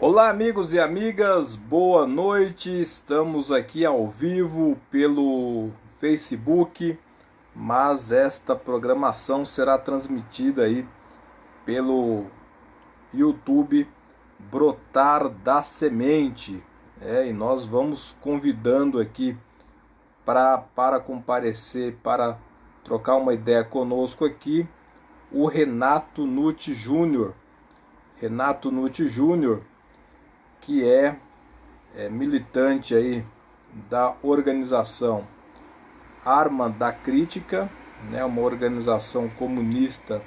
Olá, amigos e amigas, boa noite. Estamos aqui ao vivo pelo Facebook, mas esta programação será transmitida aí pelo YouTube Brotar da Semente. E nós vamos convidando aqui para comparecer, para trocar uma ideia conosco aqui, o Renato Nutti Júnior. Renato Nutti Júnior, que é militante aí da organização Arma da Crítica, né, uma organização comunista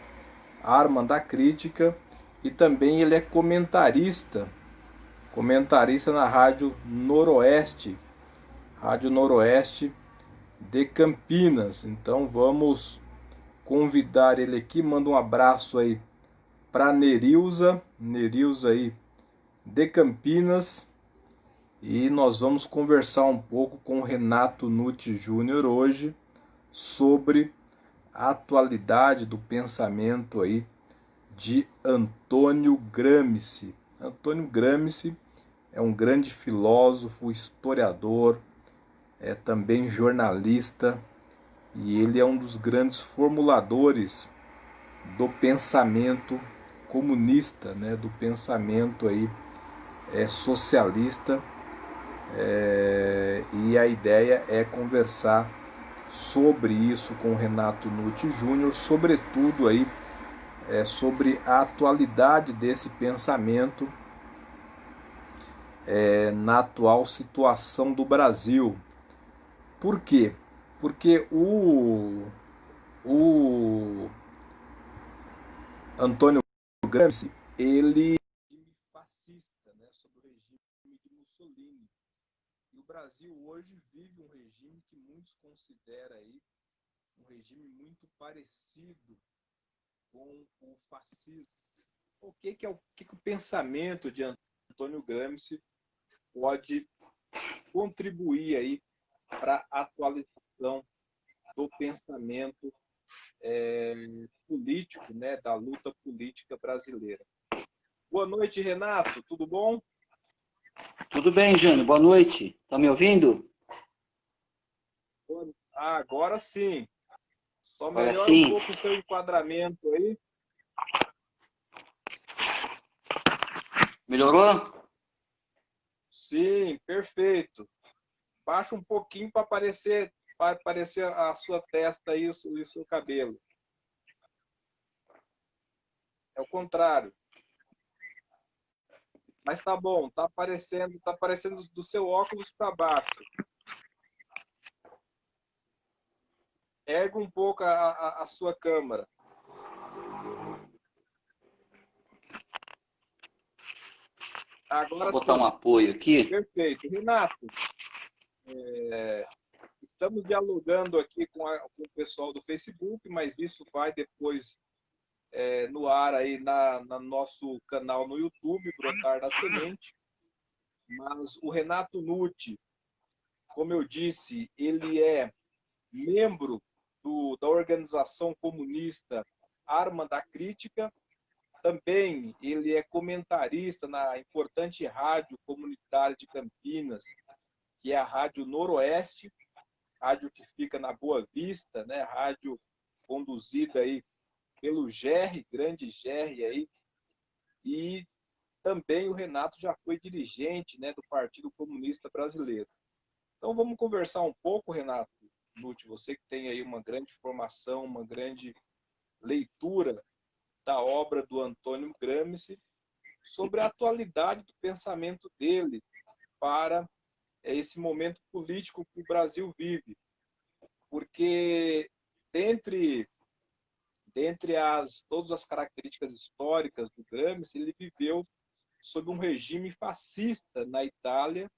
Arma da Crítica, e também ele é comentarista na Rádio Noroeste de Campinas. Então vamos convidar ele aqui, manda um abraço aí para Nerilza aí de Campinas. E nós vamos conversar um pouco com o Renato Nutti Júnior hoje sobre a atualidade do pensamento aí de Antônio Gramsci. Antônio Gramsci é um grande filósofo, historiador, é também jornalista, e ele é um dos grandes formuladores do pensamento comunista, né, do pensamento aí socialista. E a ideia é conversar sobre isso com o Renato Nutti Júnior, sobretudo aí sobre a atualidade desse pensamento na atual situação do Brasil. Por quê? Porque o Antônio Gramsci, ele fascista, né, sobre o regime de Mussolini. E o Brasil hoje vive um regime que muitos consideram aí um regime muito parecido com o fascismo. O que o pensamento de Antônio Gramsci pode contribuir aí para a atualização do pensamento político, né, da luta política brasileira? Boa noite, Renato, tudo bom? Tudo bem, Jânio? Boa noite. Tá me ouvindo? Agora sim. Só Agora melhora um sim. pouco o seu enquadramento aí. Melhorou? Sim, perfeito. Baixa um pouquinho para aparecer a sua testa e o seu cabelo. É o contrário. Mas tá bom, tá aparecendo do seu óculos para baixo. Erga um pouco a sua câmera. Só Agora botar um sim. apoio aqui. Perfeito. Renato, estamos dialogando aqui com o pessoal do Facebook, mas isso vai depois no ar aí no nosso canal no YouTube, Brotar da Semente. Mas o Renato Nutti, como eu disse, ele é membro da organização comunista Arma da Crítica. Também ele é comentarista na importante rádio comunitária de Campinas, que é a Rádio Noroeste, rádio que fica na Boa Vista, né? Rádio conduzida aí pelo Gerry, grande Gerry aí. E também o Renato já foi dirigente, né, do Partido Comunista Brasileiro. Então vamos conversar um pouco, Renato Nutti, você que tem aí uma grande formação, uma grande leitura da obra do Antônio Gramsci, sobre a atualidade do pensamento dele para esse momento político que o Brasil vive. Porque dentre todas as características históricas do Gramsci, ele viveu sob um regime fascista na Itália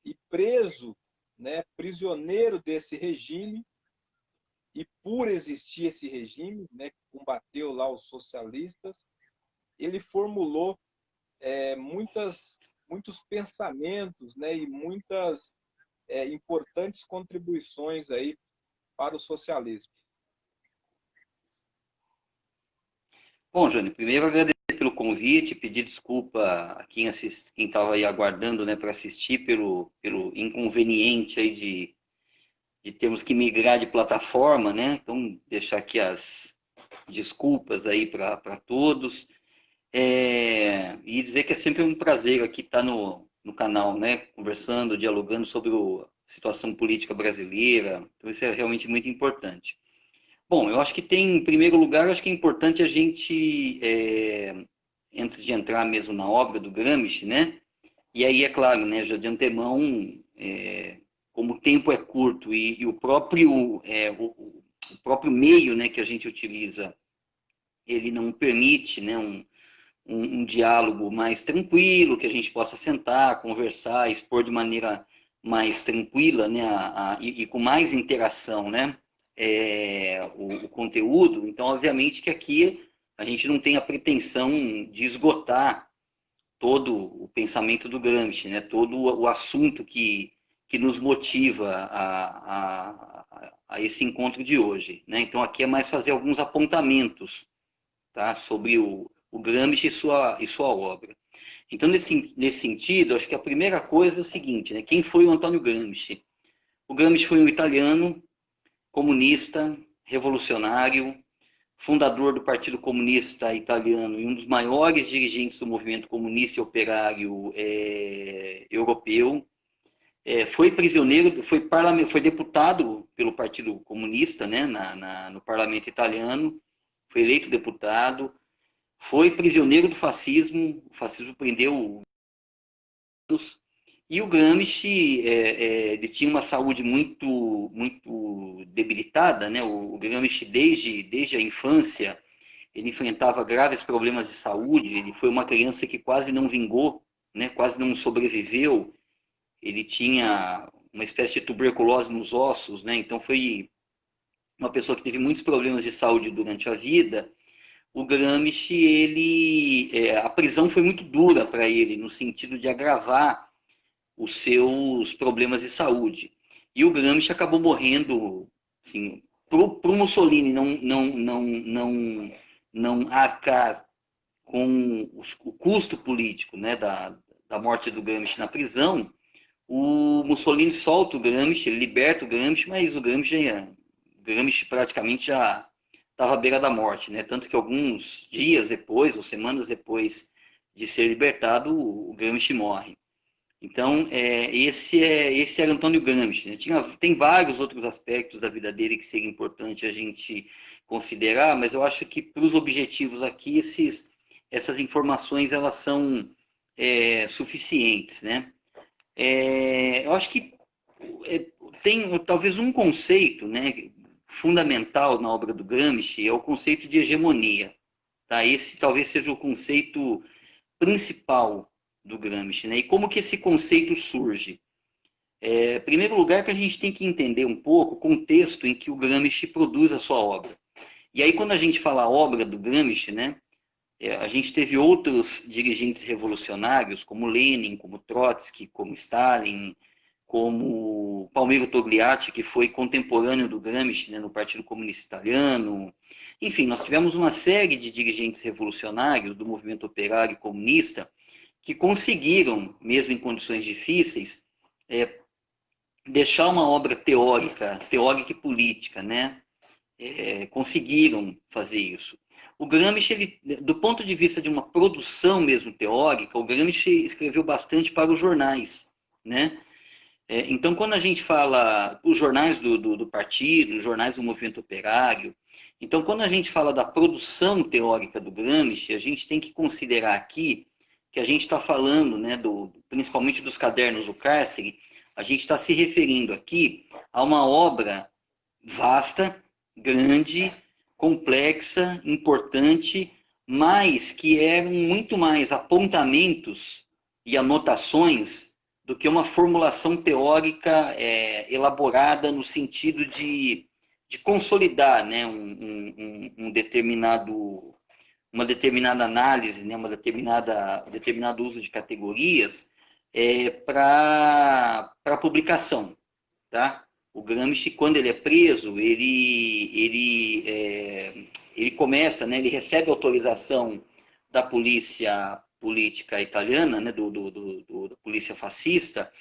e preso, né, prisioneiro desse regime, e por existir esse regime, né, que combateu lá os socialistas, ele formulou muitos pensamentos, né, e muitas importantes contribuições aí para o socialismo. Bom, Jânio, primeiro agradecer pelo convite, pedir desculpa a quem estava aí aguardando, né, para assistir pelo inconveniente aí de termos que migrar de plataforma, né? Então, deixar aqui as desculpas aí para todos. E dizer que é sempre um prazer aqui estar no canal, né? Conversando, dialogando sobre a situação política brasileira. Então, isso é realmente muito importante. Bom, eu acho que em primeiro lugar, eu acho que é importante a gente, antes de entrar mesmo na obra do Gramsci, né? E aí, é claro, né, já de antemão, como o tempo é curto e o próprio meio, né, que a gente utiliza, ele não permite, né, um diálogo mais tranquilo, que a gente possa sentar, conversar, expor de maneira mais tranquila, né, e com mais interação, né, o conteúdo. Então, obviamente que aqui a gente não tem a pretensão de esgotar todo o pensamento do Gramsci, né, todo o assunto que nos motiva a esse encontro de hoje, né? Então, aqui é mais fazer alguns apontamentos, tá, sobre o Gramsci e sua obra. Então, nesse sentido, acho que a primeira coisa é o seguinte, né? Quem foi o Antônio Gramsci? O Gramsci foi um italiano, comunista, revolucionário, fundador do Partido Comunista Italiano e um dos maiores dirigentes do movimento comunista e operário europeu. Foi prisioneiro, foi deputado pelo Partido Comunista, né, no parlamento italiano, foi eleito deputado, foi prisioneiro do fascismo, o fascismo prendeu e o Gramsci ele tinha uma saúde muito debilitada, né? O Gramsci desde a infância ele enfrentava graves problemas de saúde, ele foi uma criança que quase não vingou, né? Quase não sobreviveu, ele tinha uma espécie de tuberculose nos ossos, né? Então foi uma pessoa que teve muitos problemas de saúde durante a vida. O Gramsci, a prisão foi muito dura para ele, no sentido de agravar os seus problemas de saúde. E o Gramsci acabou morrendo, assim, para o Mussolini não arcar com o custo político, né, da morte do Gramsci na prisão. O Mussolini solta o Gramsci, ele liberta o Gramsci, mas o Gramsci praticamente já estava à beira da morte, né? Tanto que alguns dias depois, ou semanas depois de ser libertado, o Gramsci morre. Então, esse era Antônio Gramsci, né? Tem vários outros aspectos da vida dele que seria importante a gente considerar, mas eu acho que para os objetivos aqui, essas informações elas são suficientes, né? Eu acho que tem talvez um conceito, né, fundamental na obra do Gramsci, é o conceito de hegemonia. Tá? Esse talvez seja o conceito principal do Gramsci. Né? E como que esse conceito surge? Em primeiro lugar, que a gente tem que entender um pouco o contexto em que o Gramsci produz a sua obra. E aí, quando a gente fala a obra do Gramsci, né, a gente teve outros dirigentes revolucionários, como Lenin, como Trotsky, como Stalin, como Palmiro Togliatti, que foi contemporâneo do Gramsci, né, no Partido Comunista Italiano. Enfim, nós tivemos uma série de dirigentes revolucionários do movimento operário e comunista que conseguiram, mesmo em condições difíceis, deixar uma obra teórica e política, né? Conseguiram fazer isso. O Gramsci, do ponto de vista de uma produção mesmo teórica, o Gramsci escreveu bastante para os jornais, né? Então, quando a gente fala os jornais do partido, os jornais do movimento operário, então, quando a gente fala da produção teórica do Gramsci, a gente tem que considerar aqui que a gente está falando, né, principalmente dos cadernos do cárcere, a gente está se referindo aqui a uma obra vasta, grande, complexa, importante, mas que eram muito mais apontamentos e anotações do que uma formulação teórica elaborada no sentido de consolidar, né, uma determinada análise, né, determinado uso de categorias para publicação, tá? O Gramsci, quando ele é preso, ele começa, né, ele recebe autorização da polícia política italiana, né, da polícia fascista,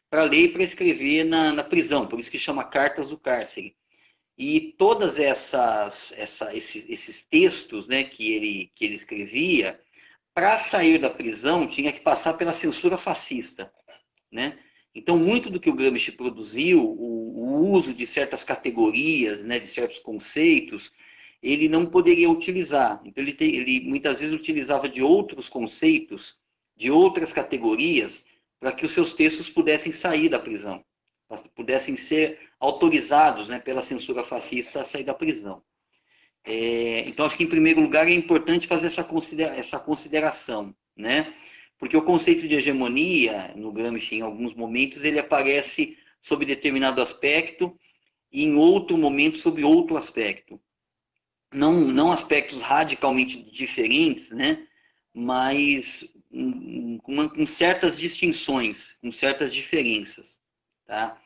para ler e para escrever na prisão, por isso que chama Cartas do Cárcere. E todas esses textos, né, que ele escrevia, para sair da prisão, tinha que passar pela censura fascista, né? Então, muito do que o Gramsci produziu, o uso de certas categorias, né, de certos conceitos, ele não poderia utilizar. Então, ele muitas vezes utilizava de outros conceitos, de outras categorias, para que os seus textos pudessem sair da prisão, pudessem ser autorizados, né, pela censura fascista a sair da prisão. Então, acho que, em primeiro lugar, é importante fazer essa consideração, né? Porque o conceito de hegemonia, no Gramsci, em alguns momentos, ele aparece sob determinado aspecto e, em outro momento, sob outro aspecto. Não aspectos radicalmente diferentes, né? Mas com certas distinções, com certas diferenças, tá?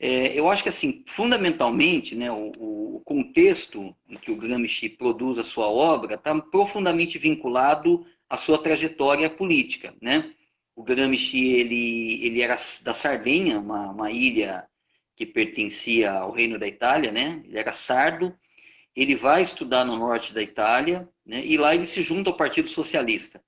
Eu acho que, assim, fundamentalmente, né, o contexto em que o Gramsci produz a sua obra está profundamente vinculado à sua trajetória política, né? O Gramsci, ele era da Sardenha, uma ilha que pertencia ao Reino da Itália, né? Ele era sardo, ele vai estudar no norte da Itália, né? E lá ele se junta ao Partido Socialista,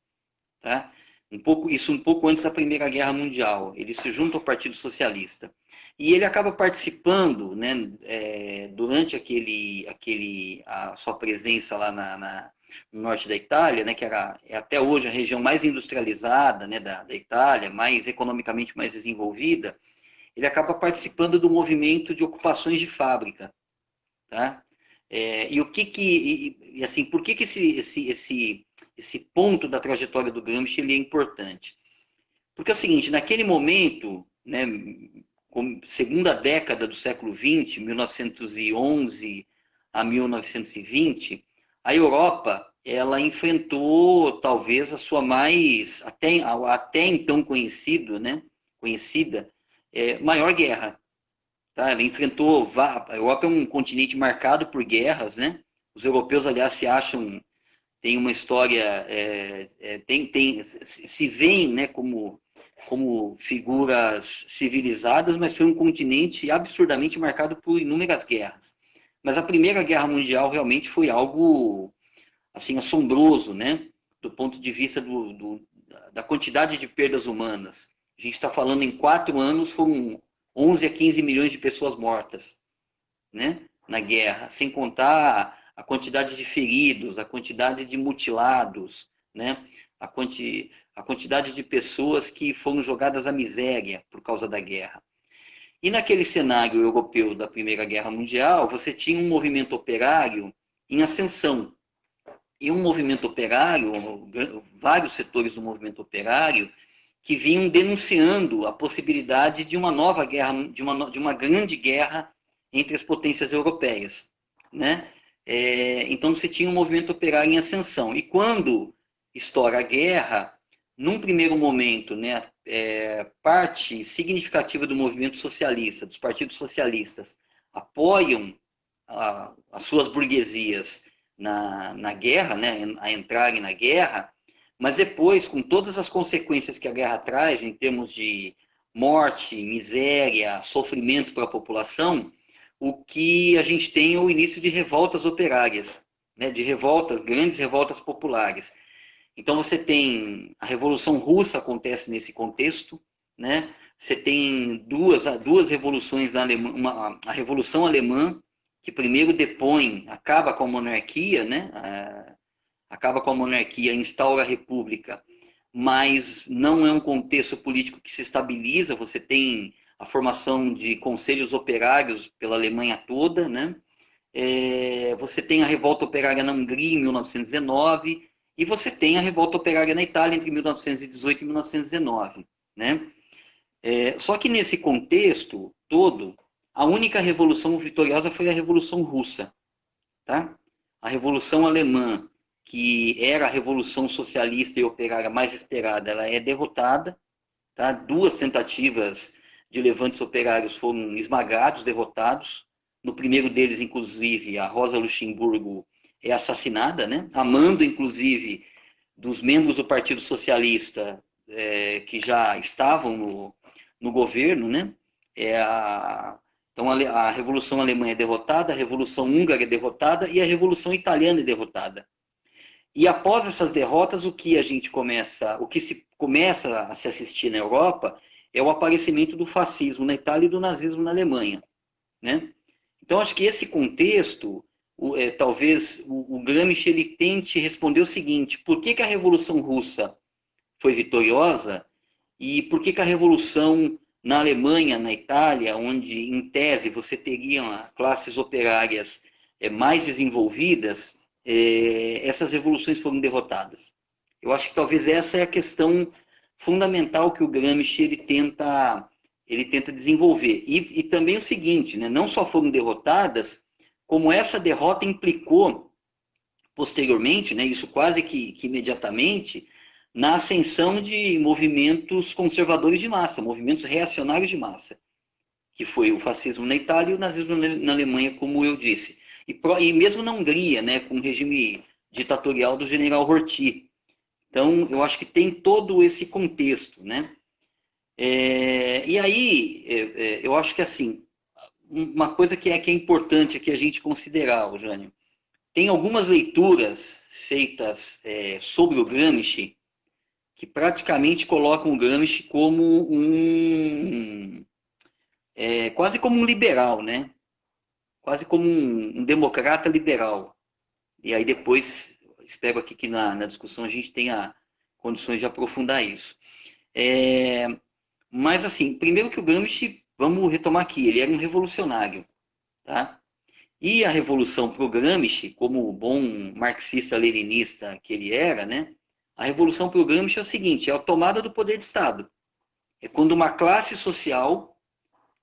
tá? Um pouco antes da Primeira Guerra Mundial. Ele se junta ao Partido Socialista. E ele acaba participando, né, durante a sua presença lá no norte da Itália, né, que é até hoje a região mais industrializada, né, da Itália, mais economicamente mais desenvolvida. Ele acaba participando do movimento de ocupações de fábrica, tá? Assim, por que esse ponto da trajetória do Gramsci ele é importante? Porque é o seguinte, naquele momento, né, segunda década do século XX, 1911 a 1920, a Europa ela enfrentou talvez a sua mais, até então conhecida, maior guerra. Tá? Ela enfrentou, a Europa é um continente marcado por guerras, né? Os europeus, aliás, tem uma história, se veem, né, como figuras civilizadas, mas foi um continente absurdamente marcado por inúmeras guerras. Mas a Primeira Guerra Mundial realmente foi algo assim assombroso, né? Do ponto de vista da quantidade de perdas humanas. A gente está falando em 4 anos, foram 11 a 15 milhões de pessoas mortas, né? Na guerra, sem contar a quantidade de feridos, a quantidade de mutilados, né? A quantidade de pessoas que foram jogadas à miséria por causa da guerra. E naquele cenário europeu da Primeira Guerra Mundial, você tinha um movimento operário em ascensão. E um movimento operário, vários setores do movimento operário, que vinham denunciando a possibilidade de uma nova guerra, de uma grande guerra entre as potências europeias, né? Então você tinha um movimento operário em ascensão. E quando estoura a guerra, num primeiro momento, né, parte significativa do movimento socialista, dos partidos socialistas, apoiam as suas burguesias na guerra, né, a entrarem na guerra, mas depois, com todas as consequências que a guerra traz, em termos de morte, miséria, sofrimento para a população, o que a gente tem é o início de revoltas operárias, né, de grandes revoltas populares. Então você tem a Revolução Russa acontece nesse contexto, né? Você tem duas revoluções na Alemanha, a Revolução Alemã, que primeiro acaba com a monarquia, né? Acaba com a monarquia, instaura a república, mas não é um contexto político que se estabiliza, você tem a formação de conselhos operários pela Alemanha toda, né? Você tem a revolta operária na Hungria em 1919, e você tem a revolta operária na Itália entre 1918 e 1919, né? Só que nesse contexto todo, a única revolução vitoriosa foi a Revolução Russa, tá? A Revolução Alemã, que era a revolução socialista e operária mais esperada, ela é derrotada, tá? 2 tentativas de levantes operários foram esmagados, derrotados. No primeiro deles, inclusive, a Rosa Luxemburgo é assassinada, né? Amando, inclusive, dos membros do Partido Socialista que já estavam no governo, né? Então a Revolução Alemã é derrotada, a Revolução Húngara é derrotada e a Revolução Italiana é derrotada. E após essas derrotas, o que se começa a se assistir na Europa é o aparecimento do fascismo na Itália e do nazismo na Alemanha, né? Então acho que esse contexto, talvez o Gramsci ele tente responder o seguinte: por que a Revolução Russa foi vitoriosa e por que a Revolução na Alemanha, na Itália, onde em tese você teria classes operárias mais desenvolvidas, essas revoluções foram derrotadas? Eu acho que talvez essa é a questão fundamental que o Gramsci ele tenta desenvolver. E também o seguinte, né, não só foram derrotadas, como essa derrota implicou posteriormente, né, isso quase que imediatamente, na ascensão de movimentos conservadores de massa, movimentos reacionários de massa, que foi o fascismo na Itália e o nazismo na Alemanha, como eu disse. E mesmo na Hungria, né, com o regime ditatorial do general Horthy. Então, eu acho que tem todo esse contexto, né? E aí, eu acho que assim, uma coisa que é importante aqui a gente considerar, Jânio, tem algumas leituras feitas sobre o Gramsci que praticamente colocam o Gramsci como quase como um liberal, né? Quase como um democrata liberal. E aí depois, espero aqui que na discussão a gente tenha condições de aprofundar isso. Mas assim, primeiro que o Gramsci, vamos retomar aqui, ele era um revolucionário, tá? E a revolução para o Gramsci, como o bom marxista-leninista que ele era, né? A revolução para o Gramsci é o seguinte: é a tomada do poder de Estado. É quando uma classe social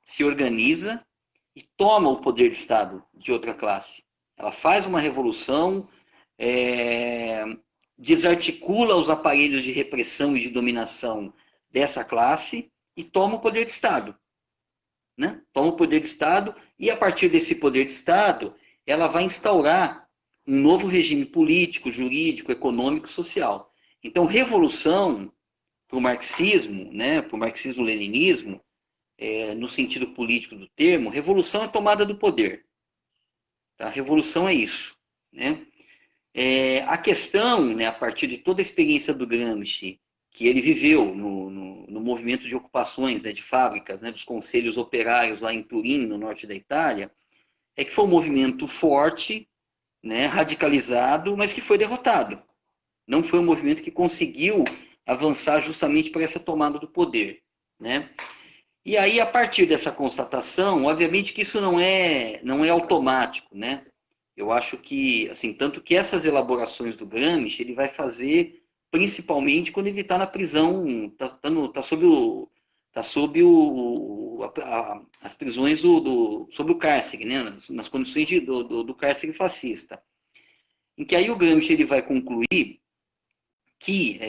se organiza e toma o poder de Estado de outra classe. Ela faz uma revolução, desarticula os aparelhos de repressão e de dominação dessa classe e toma o poder de Estado. Né? Toma o poder de Estado e, a partir desse poder de Estado, ela vai instaurar um novo regime político, jurídico, econômico, social. Então, revolução para o marxismo, né, para o marxismo-leninismo, no sentido político do termo, revolução é tomada do poder. Tá? Revolução é isso. Né? A questão, né, a partir de toda a experiência do Gramsci, que ele viveu no movimento de ocupações, né, de fábricas, né, dos conselhos operários lá em Turim, no norte da Itália, é que foi um movimento forte, né, radicalizado, mas que foi derrotado. Não foi um movimento que conseguiu avançar justamente para essa tomada do poder. Né? E aí, a partir dessa constatação, obviamente que isso não é automático. Né? Eu acho que, assim, tanto que essas elaborações do Gramsci, ele vai fazer principalmente quando ele está na prisão, está sob as prisões sob o cárcere, né? Nas condições do cárcere fascista. Em que aí o Gramsci ele vai concluir que,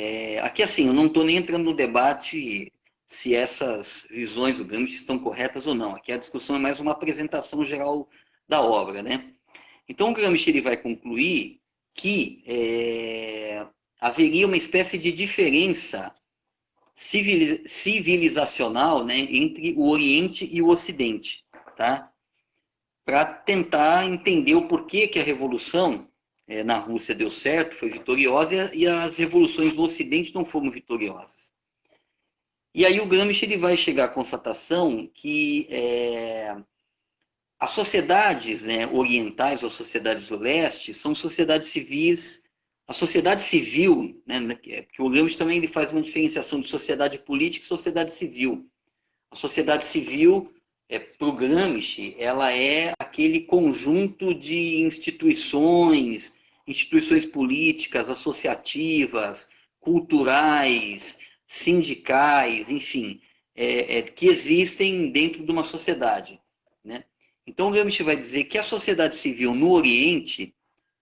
aqui assim, eu não estou nem entrando no debate se essas visões do Gramsci estão corretas ou não. Aqui a discussão é mais uma apresentação geral da obra, né? Então o Gramsci ele vai concluir que haveria uma espécie de diferença civilizacional, né, entre o Oriente e o Ocidente, tá? Para tentar entender o porquê que a Revolução na Rússia deu certo, foi vitoriosa, e as revoluções do Ocidente não foram vitoriosas. E aí o Gramsci ele vai chegar à constatação que as sociedades, né, orientais ou sociedades do leste são sociedades civis. A sociedade civil, né, porque o Gramsci também ele faz uma diferenciação de sociedade política e sociedade civil. A sociedade civil, para o Gramsci, ela é aquele conjunto de instituições políticas, associativas, culturais, sindicais, enfim, que existem dentro de uma sociedade. Né? Então o Gramsci vai dizer que a sociedade civil no Oriente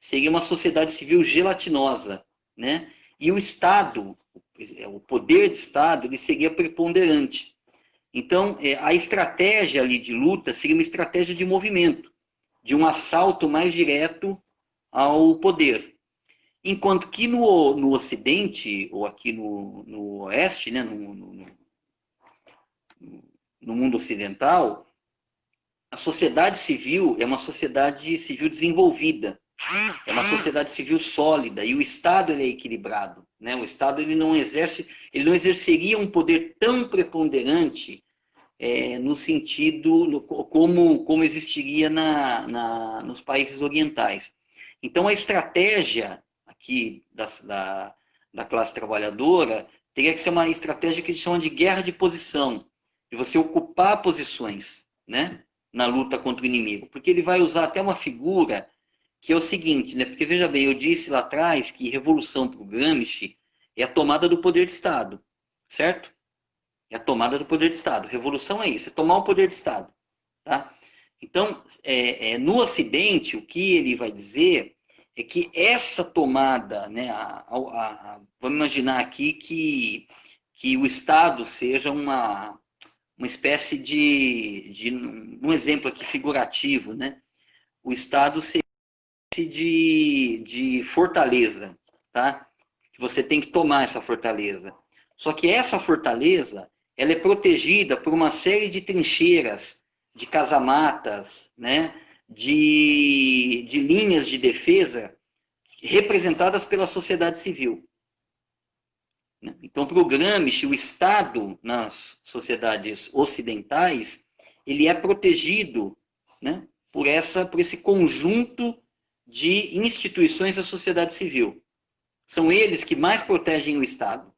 seria uma sociedade civil gelatinosa, né? E o Estado, o poder de Estado, ele seria preponderante. Então, a estratégia ali de luta seria uma estratégia de movimento, de um assalto mais direto ao poder. Enquanto que no Ocidente, ou aqui no Oeste, né, no mundo ocidental, a sociedade civil é uma sociedade civil desenvolvida, é uma sociedade civil sólida, e o Estado ele é equilibrado, né? O Estado ele não exerceria um poder tão preponderante no sentido como existiria nos países orientais. Então a estratégia aqui da classe trabalhadora teria que ser uma estratégia que eles chamam de guerra de posição, de você ocupar posições, né, na luta contra o inimigo, porque ele vai usar até uma figura que é o seguinte, né, porque veja bem, eu disse lá atrás que revolução para o Gramsci é a tomada do poder de Estado, certo? É a tomada do poder de Estado. Revolução é isso, é tomar o poder de Estado, tá? Então, no Ocidente, o que ele vai dizer é que essa tomada, né, vamos imaginar aqui que o Estado seja uma espécie um exemplo aqui figurativo, né? O Estado seja de fortaleza, tá? Que você tem que tomar essa fortaleza. Só que essa fortaleza, ela é protegida por uma série de trincheiras, de casamatas, né? de linhas de defesa representadas pela sociedade civil. Então, para o Gramsci, o Estado, nas sociedades ocidentais, ele é protegido, né, por esse conjunto de instituições da sociedade civil. São eles que mais protegem o Estado.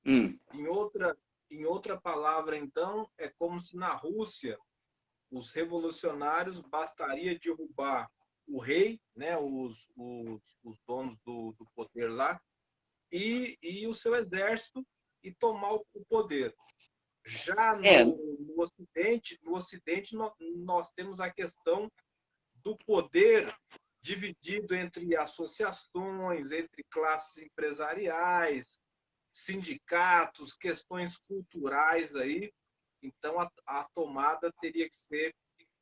Em outra palavra, então, é como se na Rússia os revolucionários bastaria derrubar o rei, né, os donos do poder lá, e o seu exército e tomar o poder. Já no Ocidente nós temos a questão do poder dividido entre associações, entre classes empresariais, sindicatos, questões culturais aí. Então a tomada teria que ser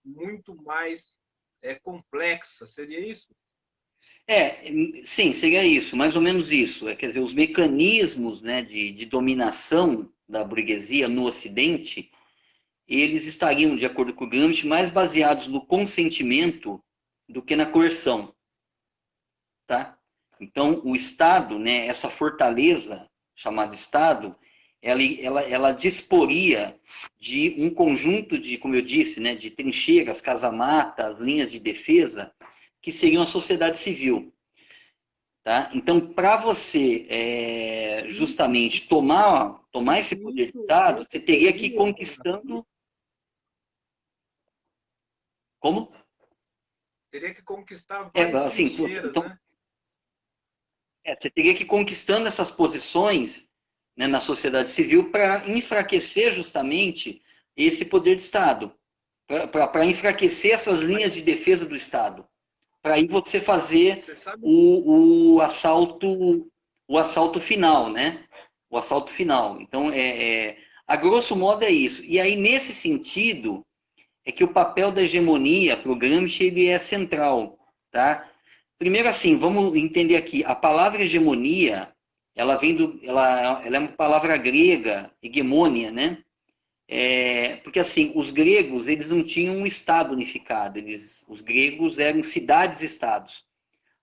muito mais complexa, seria isso? Sim, seria isso, mais ou menos isso. Quer dizer, os mecanismos, né, de dominação da burguesia no Ocidente, eles estariam, de acordo com o Gramsci, mais baseados no consentimento do que na coerção. Tá? Então, o Estado, né, essa fortaleza chamada Estado, ela disporia de um conjunto de, como eu disse, né, de trincheiras, casamatas, linhas de defesa, que seriam a sociedade civil. Tá? Então, para você justamente tomar esse poder de Estado, você teria que ir conquistando... Como? Teria que conquistar várias trincheiras, então, né? Você teria que ir conquistando essas posições, né, na sociedade civil para enfraquecer justamente esse poder de Estado, para enfraquecer essas linhas de defesa do Estado, para aí você fazer o assalto final, né? O assalto final. Então, a grosso modo é isso. E aí, nesse sentido, é que o papel da hegemonia para o Gramsci ele é central, tá? Primeiro, assim, vamos entender aqui. A palavra hegemonia, ela é uma palavra grega, hegemônia, né? Porque, assim, os gregos, eles não tinham um Estado unificado. Os gregos eram cidades-estados.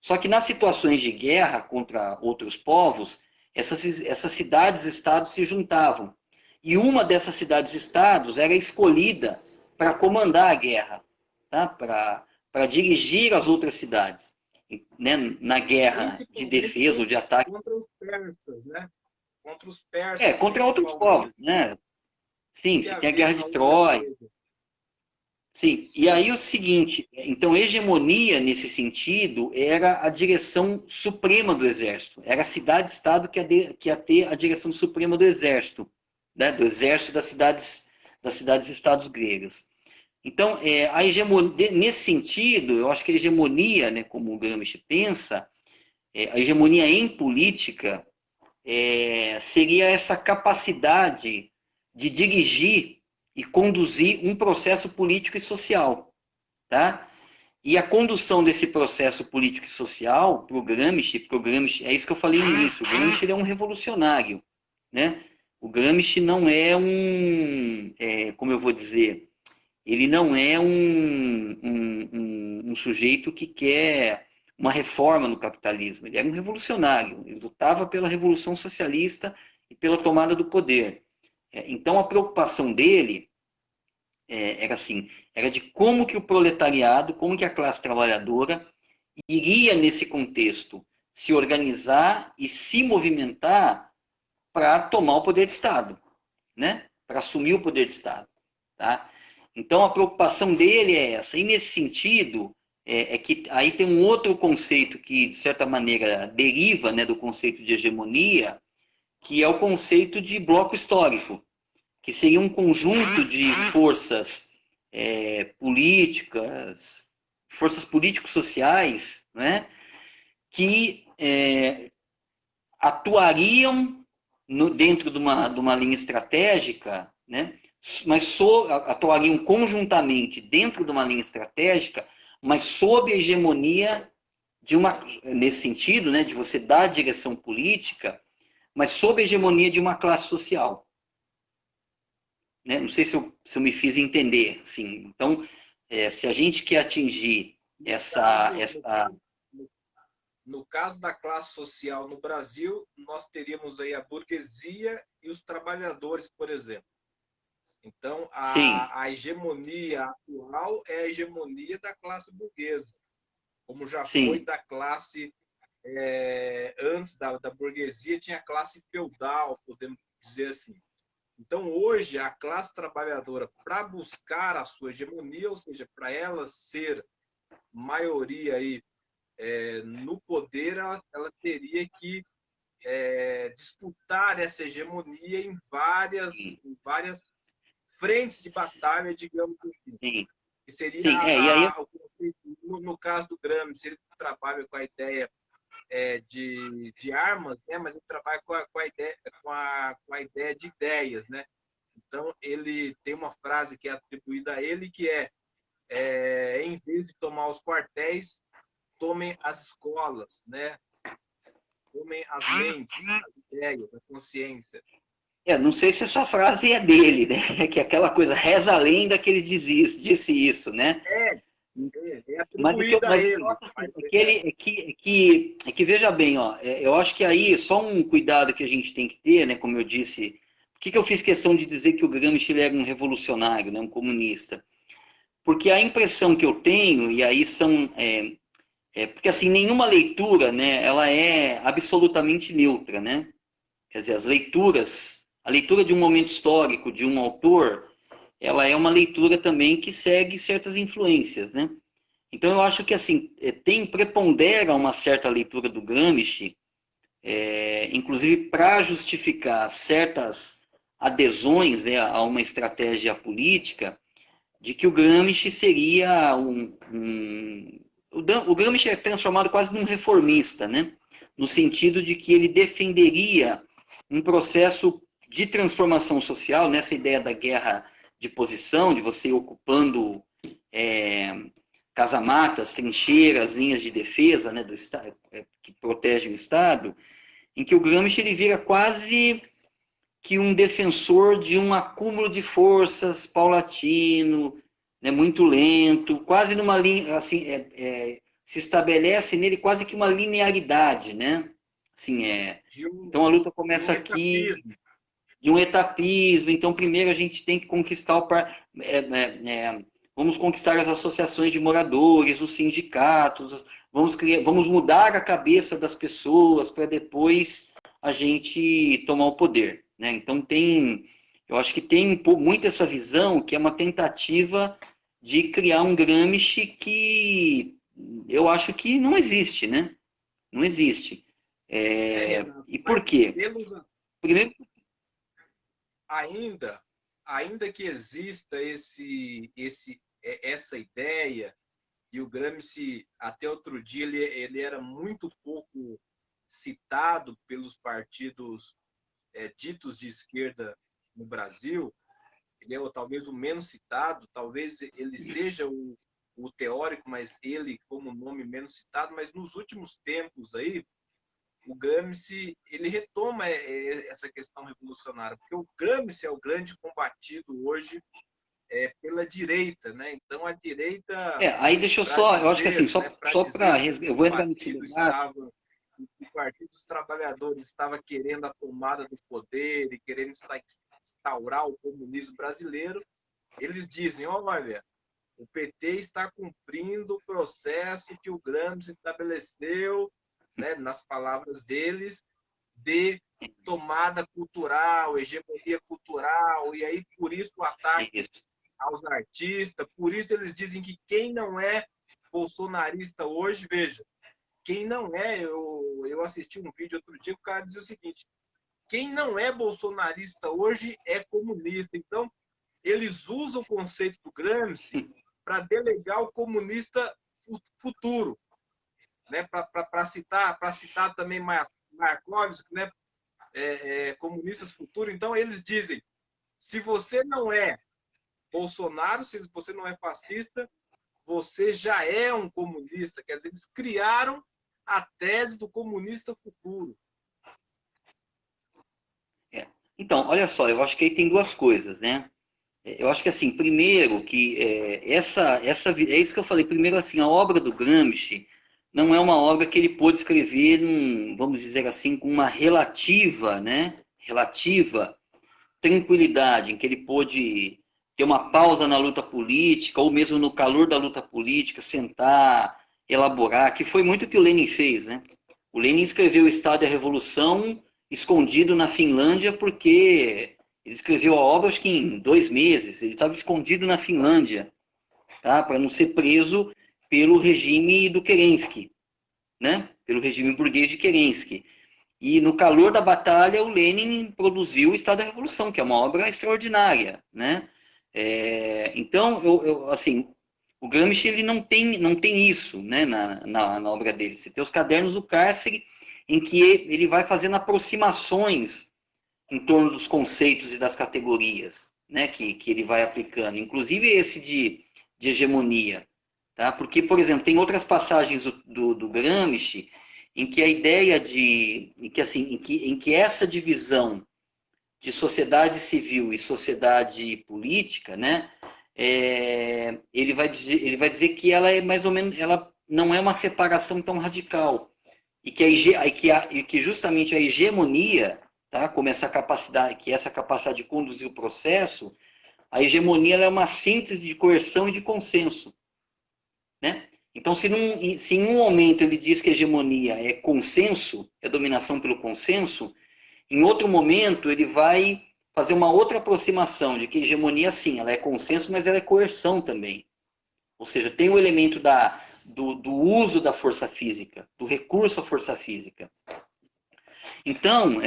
Só que nas situações de guerra contra outros povos, essas cidades-estados se juntavam. E uma dessas cidades-estados era escolhida para comandar a guerra, tá? Para dirigir as outras cidades, né? Na guerra de defesa ou de ataque. Contra os persas, né? Contra os persas. Contra outros povos, né? Sim, você tem a guerra de Troia. Sim, e aí o seguinte, então hegemonia nesse sentido era a direção suprema do exército, era a cidade-estado que ia ter a direção suprema do exército, né? Do exército das cidades-estados gregas. Então, a hegemonia, nesse sentido, eu acho que a hegemonia, né, como o Gramsci pensa, a hegemonia em política seria essa capacidade de dirigir e conduzir um processo político e social, tá? E a condução desse processo político e social para o Gramsci, é isso que eu falei no início, o Gramsci ele é um revolucionário, né? O Gramsci não é como eu vou dizer, ele não é um sujeito que quer uma reforma no capitalismo, ele era um revolucionário, ele lutava pela revolução socialista e pela tomada do poder. Então a preocupação dele era assim, era de como que o proletariado, como que a classe trabalhadora iria nesse contexto se organizar e se movimentar para tomar o poder de Estado, né? Para assumir o poder de Estado, tá? Então a preocupação dele é essa. E nesse sentido que aí tem um outro conceito que de certa maneira deriva, né, do conceito de hegemonia, que é o conceito de bloco histórico, que seria um conjunto de forças políticas, forças político-sociais, né, que atuariam dentro de uma linha estratégica, né, mas atuariam conjuntamente dentro de uma linha estratégica, mas sob a hegemonia de uma, nesse sentido, né, de você dar a direção política, mas sob a hegemonia de uma classe social. Né? Não sei se eu me fiz entender. Assim. Então, se a gente quer atingir no caso da classe social no Brasil, nós teríamos aí a burguesia e os trabalhadores, por exemplo. Então, a hegemonia atual é a hegemonia da classe burguesa, como já foi sim, da classe antes da burguesia, tinha a classe feudal, podemos dizer assim. Então, hoje, a classe trabalhadora, para buscar a sua hegemonia, ou seja, para ela ser maioria aí, no poder, ela teria que disputar essa hegemonia em várias frentes de batalha, digamos assim. sim, Que seria sim. E aí, no caso do Gramsci, ele trabalha com a ideia de armas, né? Mas ele trabalha com a ideia de ideias, né? Então, ele tem uma frase que é atribuída a ele, que em vez de tomar os quartéis, tomem as escolas, né? Tomem as mentes, as ideias, a consciência. não sei se essa frase é dele, né? Que é aquela coisa, reza a lenda que ele disse isso, né? É Mas o que eu, atribuída a mas o que eu ele. acho assim, Mas veja bem, ó, eu acho que aí só um cuidado que a gente tem que ter, né? Como eu disse, por que eu fiz questão de dizer que o Gramsci ele era um revolucionário, né, um comunista? Porque a impressão que eu tenho, e aí porque assim, nenhuma leitura, né, ela é absolutamente neutra, né? Quer dizer, a leitura de um momento histórico, de um autor, ela é uma leitura também que segue certas influências, né? Então eu acho que assim, prepondera uma certa leitura do Gramsci, inclusive para justificar certas adesões, né, a uma estratégia política, de que o Gramsci seria o Gramsci é transformado quase num reformista, né? No sentido de que ele defenderia um processo de transformação social, nessa ideia da guerra de posição, de você ir ocupando casamatas, trincheiras, linhas de defesa, né, do Estado, que protegem o Estado, em que o Gramsci ele vira quase que um defensor de um acúmulo de forças paulatino, né, muito lento, quase numa linha, assim, se estabelece nele quase que uma linearidade, né? Assim, então a luta de um começa aqui, etapismo. de um etapismo. Então primeiro a gente tem que conquistar vamos conquistar as associações de moradores, os sindicatos, vamos mudar a cabeça das pessoas para depois a gente tomar o poder. Né? Então eu acho que tem muito essa visão que é uma tentativa de criar um Gramsci que eu acho que não existe, né? Não existe. Renato, E por mas quê? Primeiro, ainda que exista essa ideia, e o Gramsci, até outro dia, ele era muito pouco citado pelos partidos ditos de esquerda no Brasil, ele é talvez o menos citado, talvez ele seja o teórico, mas ele como nome menos citado, mas nos últimos tempos aí, o Gramsci, ele retoma essa questão revolucionária, porque o Gramsci é o grande combatido hoje pela direita, né? Então a direita, Aí deixa eu para só, eu acho que assim, dizer, né, para só para, dizer que eu o vou entrar nesse partido debate. estava, o Partido dos Trabalhadores estava querendo a tomada do poder e querendo instaurar o comunismo brasileiro, eles dizem, olha, o PT está cumprindo o processo que o Gramsci estabeleceu, né, nas palavras deles, de tomada cultural, hegemonia cultural, e aí por isso o ataque Isso. aos artistas, por isso eles dizem que quem não é bolsonarista hoje, veja, quem não é, eu assisti um vídeo outro dia, o cara dizia o seguinte, quem não é bolsonarista hoje é comunista. Então, eles usam o conceito do Gramsci para delegar o comunista futuro, né? Para citar também Markovski, né? Comunistas futuros. Então, eles dizem, se você não é Bolsonaro, se você não é fascista, você já é um comunista. Quer dizer, eles criaram a tese do comunista futuro. Então, olha só, eu acho que aí tem duas coisas, né? Eu acho que assim, primeiro que é isso que eu falei, primeiro assim, a obra do Gramsci não é uma obra que ele pôde escrever, vamos dizer assim, com uma relativa, né? Relativa tranquilidade, em que ele pôde ter uma pausa na luta política, ou mesmo no calor da luta política, sentar, elaborar, que foi muito o que o Lenin fez, né? O Lenin escreveu o Estado e a Revolução escondido na Finlândia, porque ele escreveu a obra, acho que em 2 meses, ele estava escondido na Finlândia, tá? Para não ser preso pelo regime do Kerensky, né? Pelo regime burguês de Kerensky. E no calor da batalha, o Lenin produziu o Estado da Revolução, que é uma obra extraordinária, né? Então, assim, o Gramsci ele não tem isso, né, na obra dele. Você tem os cadernos do cárcere, em que ele vai fazendo aproximações em torno dos conceitos e das categorias, né, que ele vai aplicando, inclusive esse de hegemonia, tá? Porque, por exemplo, tem outras passagens do Gramsci em que a ideia em que essa divisão de sociedade civil e sociedade política, né, ele vai dizer que ela é mais ou menos, ela não é uma separação tão radical e que justamente a hegemonia, tá, como essa capacidade de conduzir o processo, a hegemonia ela é uma síntese de coerção e de consenso, né? Então, se em um momento ele diz que a hegemonia é consenso, é dominação pelo consenso, em outro momento ele vai fazer uma outra aproximação de que a hegemonia, sim, ela é consenso, mas ela é coerção também. Ou seja, tem o elemento do uso da força física, do recurso à força física. Então,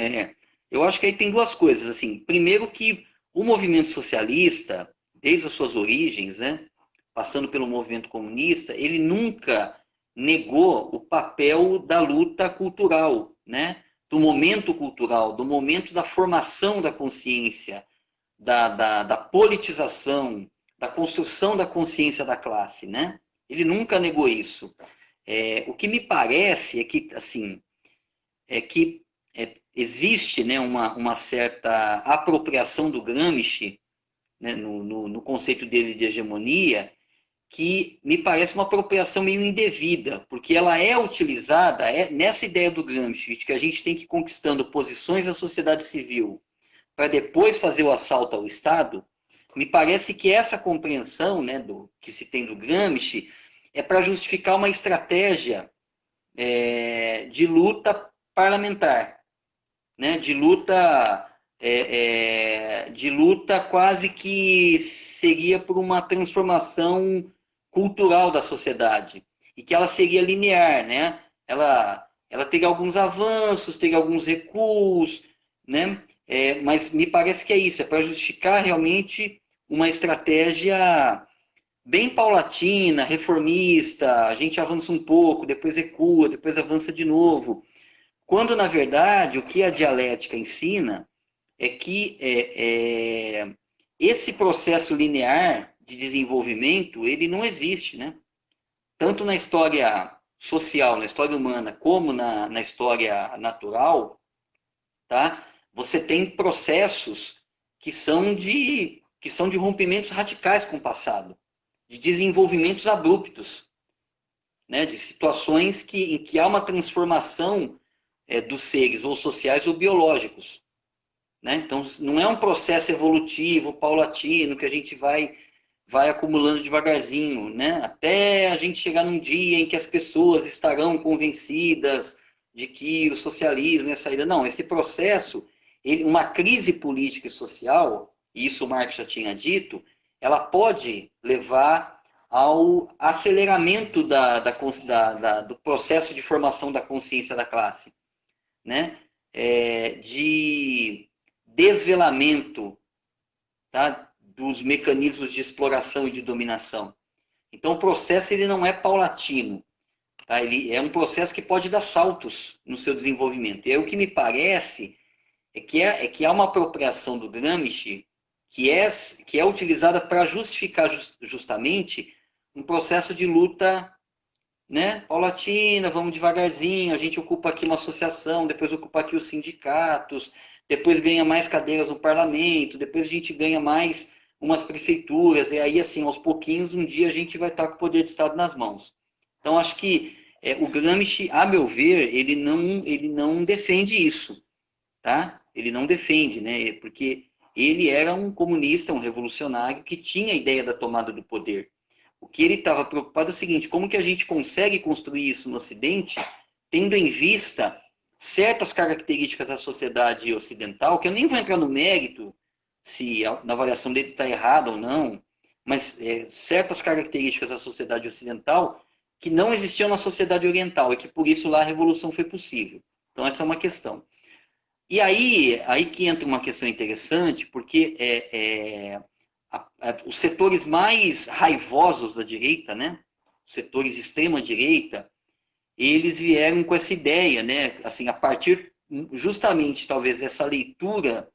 eu acho que aí tem duas coisas. Assim, primeiro que o movimento socialista, desde as suas origens, né, passando pelo movimento comunista, ele nunca negou o papel da luta cultural, né, do momento cultural, do momento da formação da consciência, da politização, da construção da consciência da classe, né? Ele nunca negou isso. O que me parece é que, assim, existe, né, uma certa apropriação do Gramsci, né, no conceito dele de hegemonia, que me parece uma apropriação meio indevida, porque ela é utilizada nessa ideia do Gramsci, de que a gente tem que ir conquistando posições da sociedade civil para depois fazer o assalto ao Estado. Me parece que essa compreensão, né, que se tem do Gramsci é para justificar uma estratégia de luta parlamentar, né, de luta quase que seria por uma transformação cultural da sociedade, e que ela seria linear, né? Ela teria alguns avanços, teria alguns recuos, né? Mas me parece que é isso, é para justificar realmente uma estratégia bem paulatina, reformista, a gente avança um pouco, depois recua, depois avança de novo. Quando, na verdade, o que a dialética ensina é que esse processo linear de desenvolvimento, ele não existe, né? tanto na história social, na história humana, como na história natural, tá? Você tem processos que são de rompimentos radicais com o passado, de desenvolvimentos abruptos, né? De situações em que há uma transformação dos seres, ou sociais ou biológicos. Né? Então, não é um processo evolutivo, paulatino, que a gente vai acumulando devagarzinho, né? Até a gente chegar num dia em que as pessoas estarão convencidas de que o socialismo é a saída. Não, esse processo, uma crise política e social, e isso o Marx já tinha dito, ela pode levar ao aceleramento do processo de formação da consciência da classe, né? De desvelamento, tá? Dos mecanismos de exploração e de dominação. Então, o processo ele não é paulatino. Tá? Ele é um processo que pode dar saltos no seu desenvolvimento. E aí, o que me parece que há uma apropriação do Gramsci que é utilizada para justificar justamente um processo de luta, né, paulatina, vamos devagarzinho, a gente ocupa aqui uma associação, depois ocupa aqui os sindicatos, depois ganha mais cadeiras no parlamento, depois a gente ganha mais umas prefeituras, e aí, assim, aos pouquinhos, um dia a gente vai estar com o poder de Estado nas mãos. Então, acho que o Gramsci, a meu ver, ele não defende isso, tá? Ele não defende, né? Porque ele era um comunista, um revolucionário que tinha a ideia da tomada do poder. O que ele estava preocupado é o seguinte: como que a gente consegue construir isso no Ocidente, tendo em vista certas características da sociedade ocidental, que eu nem vou entrar no mérito se na avaliação dele está errado ou não, mas certas características da sociedade ocidental que não existiam na sociedade oriental e que por isso lá a revolução foi possível. Então essa é uma questão. E aí que entra uma questão interessante, porque os setores mais raivosos da direita, né? Os setores de extrema direita, eles vieram com essa ideia, né? Assim, a partir justamente talvez dessa leitura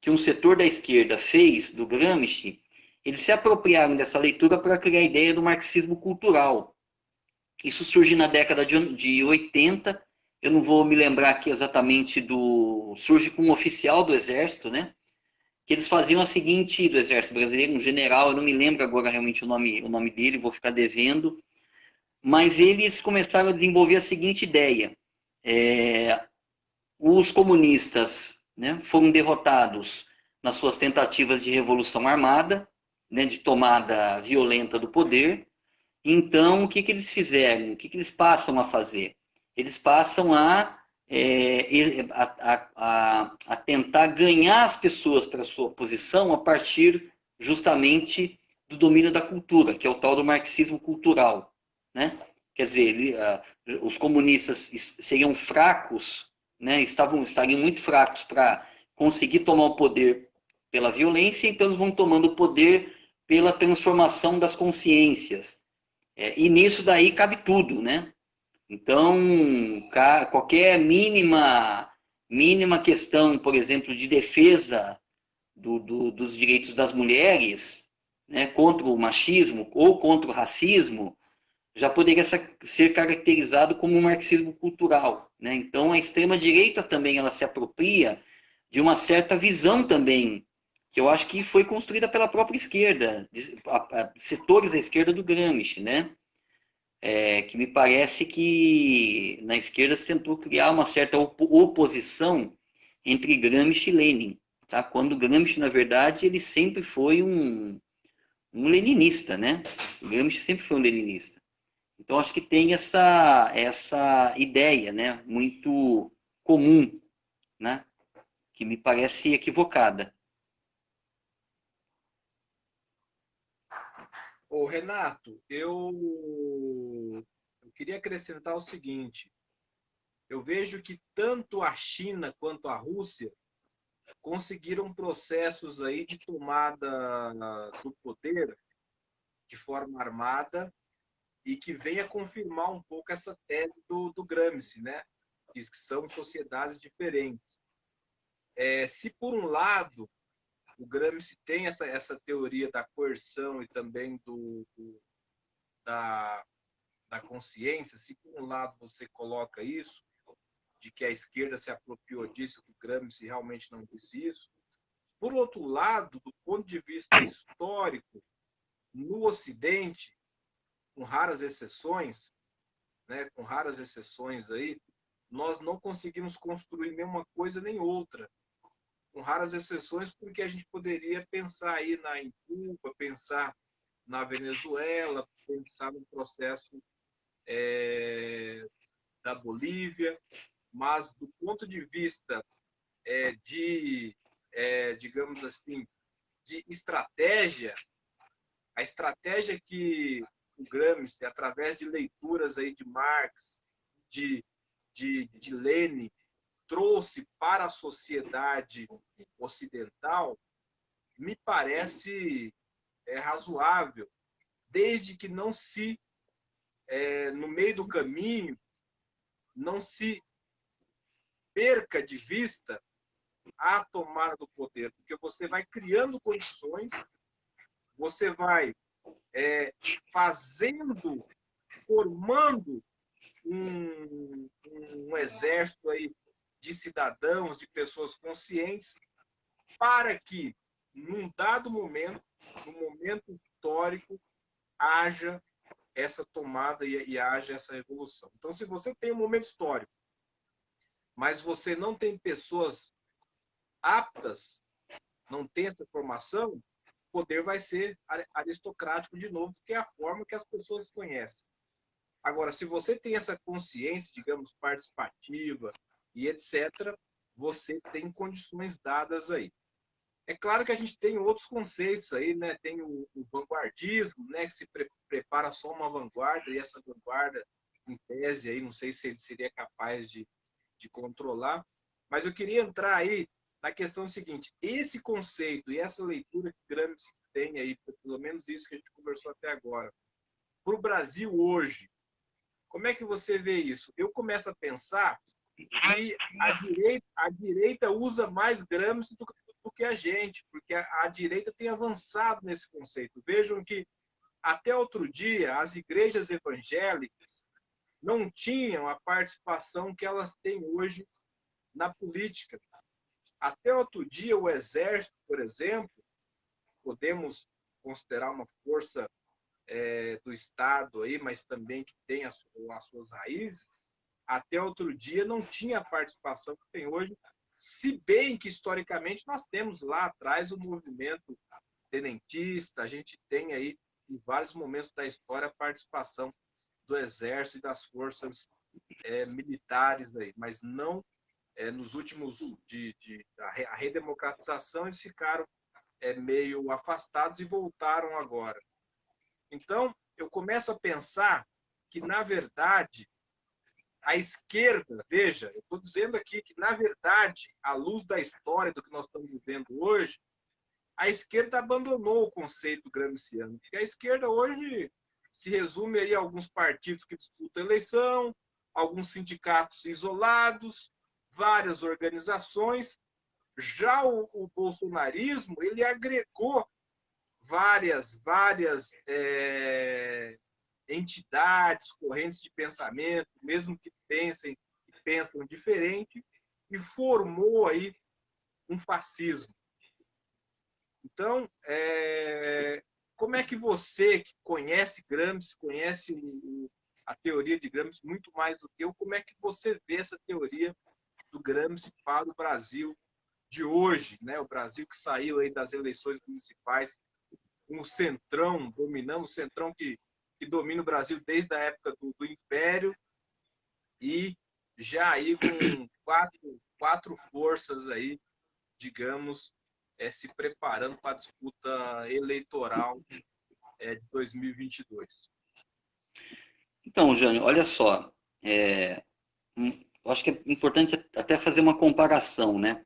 que um setor da esquerda fez do Gramsci, eles se apropriaram dessa leitura para criar a ideia do marxismo cultural. Isso surge na década de 80. Eu não vou me lembrar aqui exatamente surge com um oficial do Exército, né? Que eles faziam a seguinte, do Exército Brasileiro, um general, eu não me lembro agora realmente o nome dele, vou ficar devendo, mas eles começaram a desenvolver a seguinte ideia: os comunistas, né, foram derrotados nas suas tentativas de revolução armada, né, de tomada violenta do poder. Então, o que eles fizeram? O que eles passam a fazer? Eles passam a tentar ganhar as pessoas para a sua posição a partir justamente do domínio da cultura, que é o tal do marxismo cultural, né? Quer dizer, os comunistas seriam fracos, né? Estariam muito fracos para conseguir tomar o poder pela violência, então eles vão tomando o poder pela transformação das consciências. E nisso daí cabe tudo, né? Então, qualquer mínima questão, por exemplo, de defesa dos direitos das mulheres, né, contra o machismo ou contra o racismo, já poderia ser caracterizado como um marxismo cultural, né? Então, a extrema-direita também ela se apropria de uma certa visão também, que eu acho que foi construída pela própria esquerda, setores da esquerda do Gramsci, né? Que me parece que na esquerda se tentou criar uma certa oposição entre Gramsci e Lenin, tá? Quando Gramsci, na verdade, ele sempre foi um leninista, né? O Gramsci sempre foi um leninista. Então, acho que tem essa ideia, né? Muito comum, né? Que me parece equivocada. Ô, Renato, eu queria acrescentar o seguinte: eu vejo que tanto a China quanto a Rússia conseguiram processos aí de tomada do poder de forma armada e que vem a confirmar um pouco essa tese do Gramsci, né? Que são sociedades diferentes. Se por um lado o Gramsci tem essa teoria da coerção e também da da consciência, se por um lado você coloca isso, de que a esquerda se apropriou disso, que o Gramsci realmente não disse isso, por outro lado, do ponto de vista histórico, no Ocidente, com raras exceções, né, com raras exceções aí, nós não conseguimos construir nenhuma coisa nem outra. Com raras exceções, porque a gente poderia pensar aí em Cuba, pensar na Venezuela, pensar no processo da Bolívia, mas do ponto de vista digamos assim, de estratégia, a estratégia que o Gramsci, através de leituras aí de Marx, de Lenin, trouxe para a sociedade ocidental, me parece razoável, desde que não se, no meio do caminho, não se perca de vista a tomada do poder, porque você vai criando condições, você vai formando um exército aí de cidadãos, de pessoas conscientes, para que, num dado momento, num momento histórico, haja essa tomada e haja essa revolução. Então, se você tem um momento histórico, mas você não tem pessoas aptas, não tem essa formação, o poder vai ser aristocrático de novo, porque é a forma que as pessoas conhecem. Agora, se você tem essa consciência, digamos, participativa e etc., você tem condições dadas aí. É claro que a gente tem outros conceitos aí, né? Tem o vanguardismo, né? Que se prepara só uma vanguarda, e essa vanguarda, em tese, aí, não sei se ele seria capaz de controlar, mas eu queria entrar aí na questão seguinte: esse conceito e essa leitura que Gramsci tem aí, pelo menos isso que a gente conversou até agora, para o Brasil hoje, como é que você vê isso? Eu começo a pensar que a direita usa mais Gramsci do que a gente, porque a direita tem avançado nesse conceito. Vejam que até outro dia as igrejas evangélicas não tinham a participação que elas têm hoje na política. Até outro dia o exército, por exemplo, podemos considerar uma força do Estado aí, mas também que tem as suas raízes, até outro dia não tinha a participação que tem hoje, se bem que historicamente nós temos lá atrás o movimento tenentista, a gente tem aí em vários momentos da história a participação do exército e das forças militares aí, mas não nos últimos a redemocratização eles ficaram meio afastados e voltaram agora. Então, eu começo a pensar que, na verdade, a esquerda, veja, eu estou dizendo aqui que, na verdade, à luz da história do que nós estamos vivendo hoje, a esquerda abandonou o conceito gramsciano. Porque a esquerda hoje se resume aí a alguns partidos que disputam eleição, alguns sindicatos isolados, várias organizações. Já o bolsonarismo, ele agregou várias entidades, correntes de pensamento, mesmo que pensam diferente, e formou aí um fascismo. Então, como é que você, que conhece Gramsci, conhece a teoria de Gramsci muito mais do que eu, como é que você vê essa teoria do Gramsci para o Brasil de hoje, né? O Brasil que saiu aí das eleições municipais, um centrão dominando, o centrão que domina o Brasil desde a época do Império, e já aí com quatro forças aí, digamos, se preparando para a disputa eleitoral de 2022. Então, Jânio, olha só, eu acho que é importante até fazer uma comparação, né?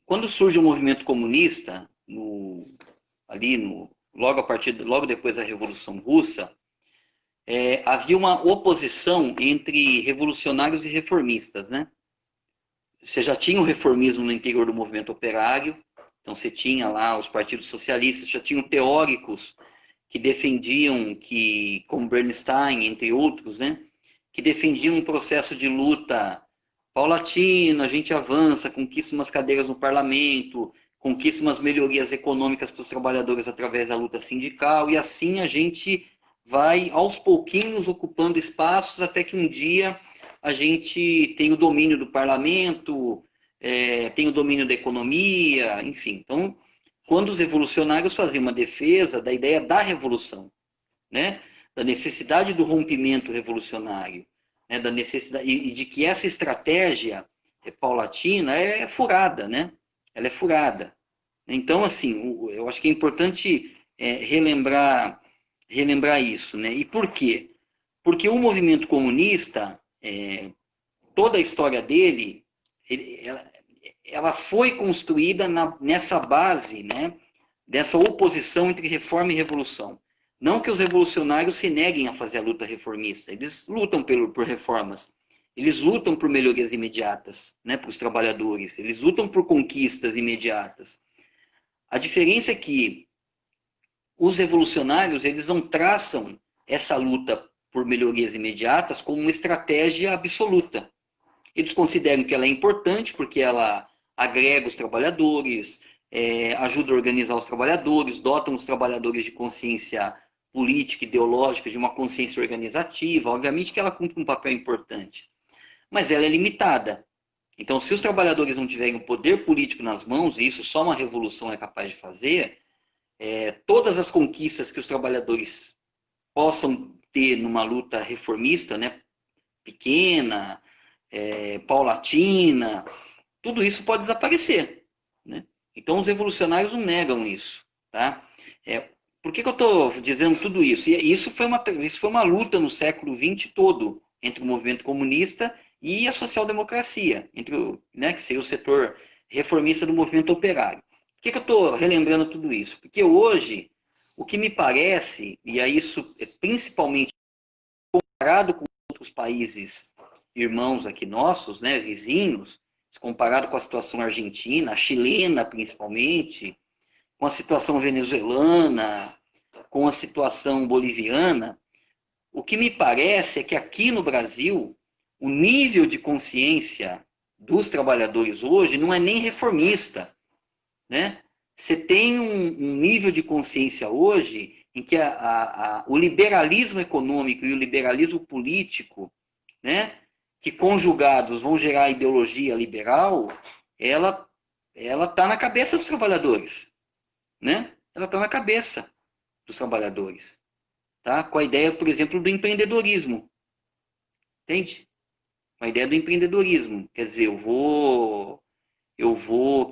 Quando surge o movimento comunista, logo depois da Revolução Russa, havia uma oposição entre revolucionários e reformistas, né? Você já tinha o reformismo no interior do movimento operário, então você tinha lá os partidos socialistas, já tinham teóricos que defendiam, como Bernstein, entre outros, né, que defendiam um processo de luta paulatino, a gente avança, conquista umas cadeiras no parlamento, conquista umas melhorias econômicas para os trabalhadores através da luta sindical, e assim a gente vai, aos pouquinhos, ocupando espaços, até que um dia a gente tem o domínio do parlamento, tem o domínio da economia, enfim. Então, quando os revolucionários faziam uma defesa da ideia da revolução, né, da necessidade do rompimento revolucionário, né, da necessidade, e de que essa estratégia paulatina é furada, né? Ela é furada. Então, assim, eu acho que é importante relembrar isso, né? E por quê? Porque o movimento comunista, toda a história dele, ela foi construída nessa base, né, dessa oposição entre reforma e revolução. Não que os revolucionários se neguem a fazer a luta reformista, eles lutam por reformas, eles lutam por melhorias imediatas, né, para os trabalhadores, eles lutam por conquistas imediatas. A diferença é que os revolucionários, eles não traçam essa luta por melhorias imediatas como uma estratégia absoluta. Eles consideram que ela é importante porque ela agrega os trabalhadores, ajuda a organizar os trabalhadores, dotam os trabalhadores de consciência política, ideológica, de uma consciência organizativa. Obviamente que ela cumpre um papel importante, mas ela é limitada. Então, se os trabalhadores não tiverem o poder político nas mãos, e isso só uma revolução é capaz de fazer, todas as conquistas que os trabalhadores possam ter numa luta reformista, né, pequena, paulatina, tudo isso pode desaparecer, né? Então, os revolucionários não negam isso, tá? Por que eu estou dizendo tudo isso? E isso foi uma luta no século XX todo, entre o movimento comunista e a social-democracia, né, que seria o setor reformista do movimento operário. Por que eu estou relembrando tudo isso? Porque hoje, o que me parece, e aí isso é principalmente comparado com outros países irmãos aqui nossos, né, vizinhos, comparado com a situação argentina, chilena principalmente, com a situação venezuelana, com a situação boliviana, o que me parece é que aqui no Brasil, o nível de consciência dos trabalhadores hoje não é nem reformista, né? Você tem um nível de consciência hoje em que o liberalismo econômico e o liberalismo político, né, que conjugados vão gerar a ideologia liberal, ela está na cabeça dos trabalhadores, né? Ela está na cabeça dos trabalhadores, tá? Com a ideia, por exemplo, do empreendedorismo, entende? Com a ideia do empreendedorismo, quer dizer,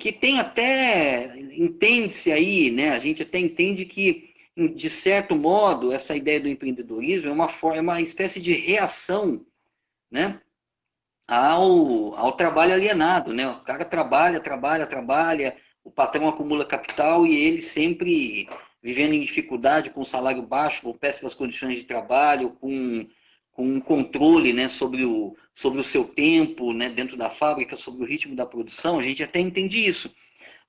que tem até, entende-se aí, né? A gente até entende que, de certo modo, essa ideia do empreendedorismo é uma espécie de reação, né, ao trabalho alienado, né? O cara trabalha, o patrão acumula capital e ele sempre vivendo em dificuldade, com salário baixo, com péssimas condições de trabalho, com um controle, né, sobre o seu tempo, né, dentro da fábrica, sobre o ritmo da produção. A gente até entende isso.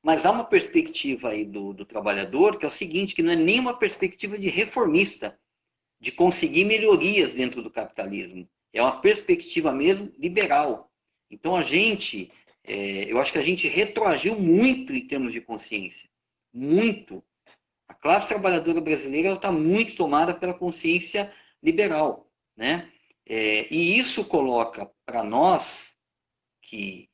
Mas há uma perspectiva aí do trabalhador que é o seguinte, que não é nem uma perspectiva de reformista, de conseguir melhorias dentro do capitalismo. É uma perspectiva mesmo liberal. Então, eu acho que a gente retroagiu muito em termos de consciência. Muito. A classe trabalhadora brasileira está muito tomada pela consciência liberal, né? E isso coloca para nós, que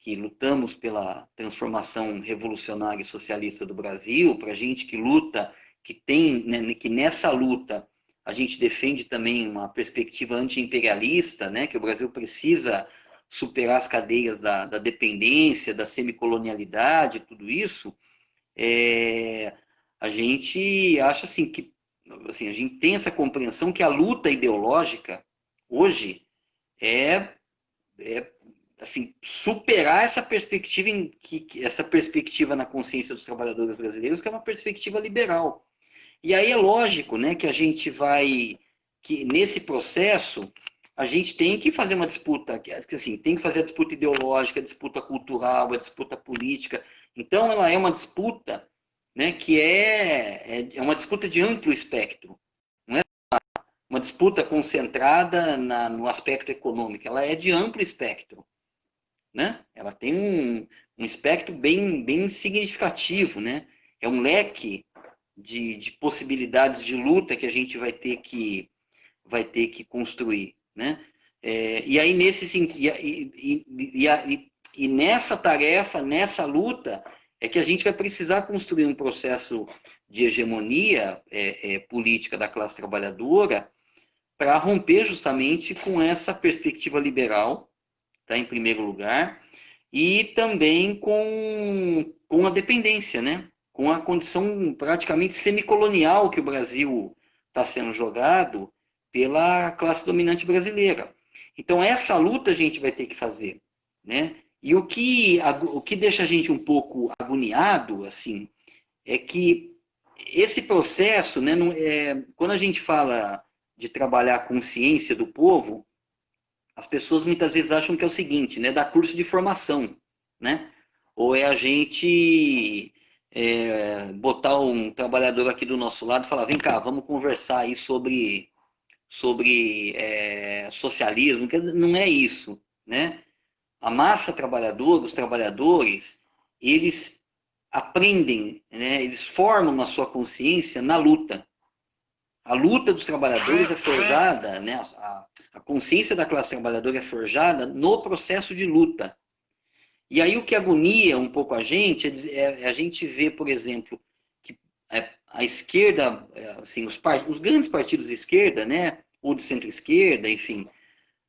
lutamos pela transformação revolucionária e socialista do Brasil, para a gente que luta, né, que nessa luta a gente defende também uma perspectiva anti-imperialista, né, que o Brasil precisa superar as cadeias da dependência, da semicolonialidade, tudo isso, a gente acha assim, que assim, a gente tem essa compreensão que a luta ideológica hoje assim, superar essa perspectiva essa perspectiva na consciência dos trabalhadores brasileiros, que é uma perspectiva liberal. E aí é lógico, né, que a gente que nesse processo a gente tem que fazer uma disputa, assim, tem que fazer a disputa ideológica, a disputa cultural, a disputa política. Então ela é uma disputa né, que é uma disputa de amplo espectro. Não é uma disputa concentrada no aspecto econômico, ela é de amplo espectro. Né? Ela tem um espectro bem significativo. Né? É um leque de possibilidades de luta que a gente vai ter que construir. Né? E aí, nesse e nessa tarefa, nessa luta, é que a gente vai precisar construir um processo de hegemonia política da classe trabalhadora para romper justamente com essa perspectiva liberal, tá, em primeiro lugar, e também com a dependência, né? Com a condição praticamente semicolonial que o Brasil está sendo jogado pela classe dominante brasileira. Então, essa luta a gente vai ter que fazer. Né? E o que deixa a gente um pouco agoniado, assim, é que esse processo, né, quando a gente fala de trabalhar a consciência do povo, as pessoas muitas vezes acham que é o seguinte, né, dar curso de formação, né? Ou é a gente botar um trabalhador aqui do nosso lado e falar, vem cá, vamos conversar aí sobre socialismo. Não é isso, né? A massa trabalhadora, os trabalhadores, eles aprendem, né? Eles formam a sua consciência na luta. A luta dos trabalhadores é forjada, né? A consciência da classe trabalhadora é forjada no processo de luta. E aí o que agonia um pouco a gente é a gente ver, por exemplo, que a esquerda, assim, os grandes partidos de esquerda, né? Ou de centro-esquerda, enfim,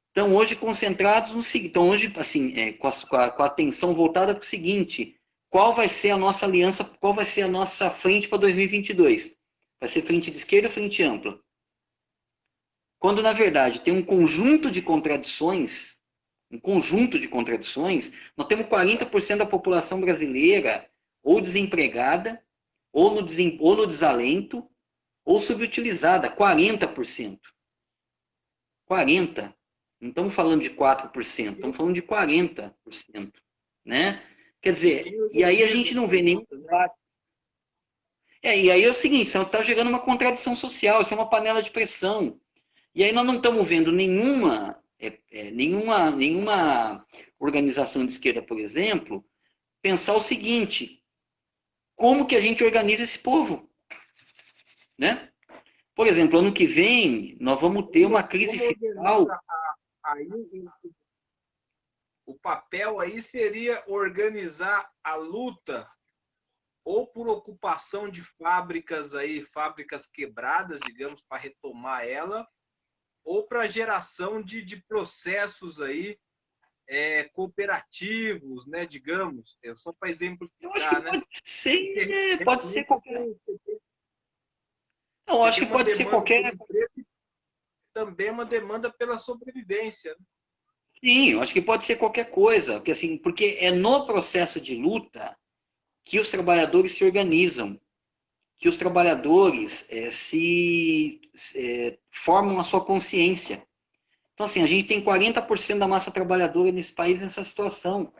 estão hoje concentrados no seguinte, estão hoje assim, com a atenção voltada para o seguinte: qual vai ser a nossa aliança, qual vai ser a nossa frente para 2022? Vai ser frente de esquerda ou frente ampla? Quando, na verdade, tem um conjunto de contradições, nós temos 40% da população brasileira ou desempregada, ou no desalento, ou subutilizada, 40%. 40%. Não estamos falando de 4%, estamos falando de 40%. Né? Quer dizer, e aí a gente não vê nenhum. E aí é o seguinte, você está gerando uma contradição social, isso é uma panela de pressão. E aí nós não estamos vendo nenhuma organização de esquerda, por exemplo, pensar o seguinte: como que a gente organiza esse povo? Né? Por exemplo, ano que vem, nós vamos ter uma crise fiscal. Aí, o papel aí seria organizar a luta ou por ocupação de fábricas aí, fábricas quebradas, digamos, para retomar ela, ou para geração de processos aí cooperativos, né, digamos, só para exemplificar, né? Pode ser qualquer. Eu acho que pode ser qualquer. Também é uma demanda pela sobrevivência. Né? Sim, eu acho que pode ser qualquer coisa, porque é no processo de luta que os trabalhadores se organizam, que os trabalhadores formam a sua consciência. Então, assim, a gente tem 40% da massa trabalhadora nesse país nessa situação.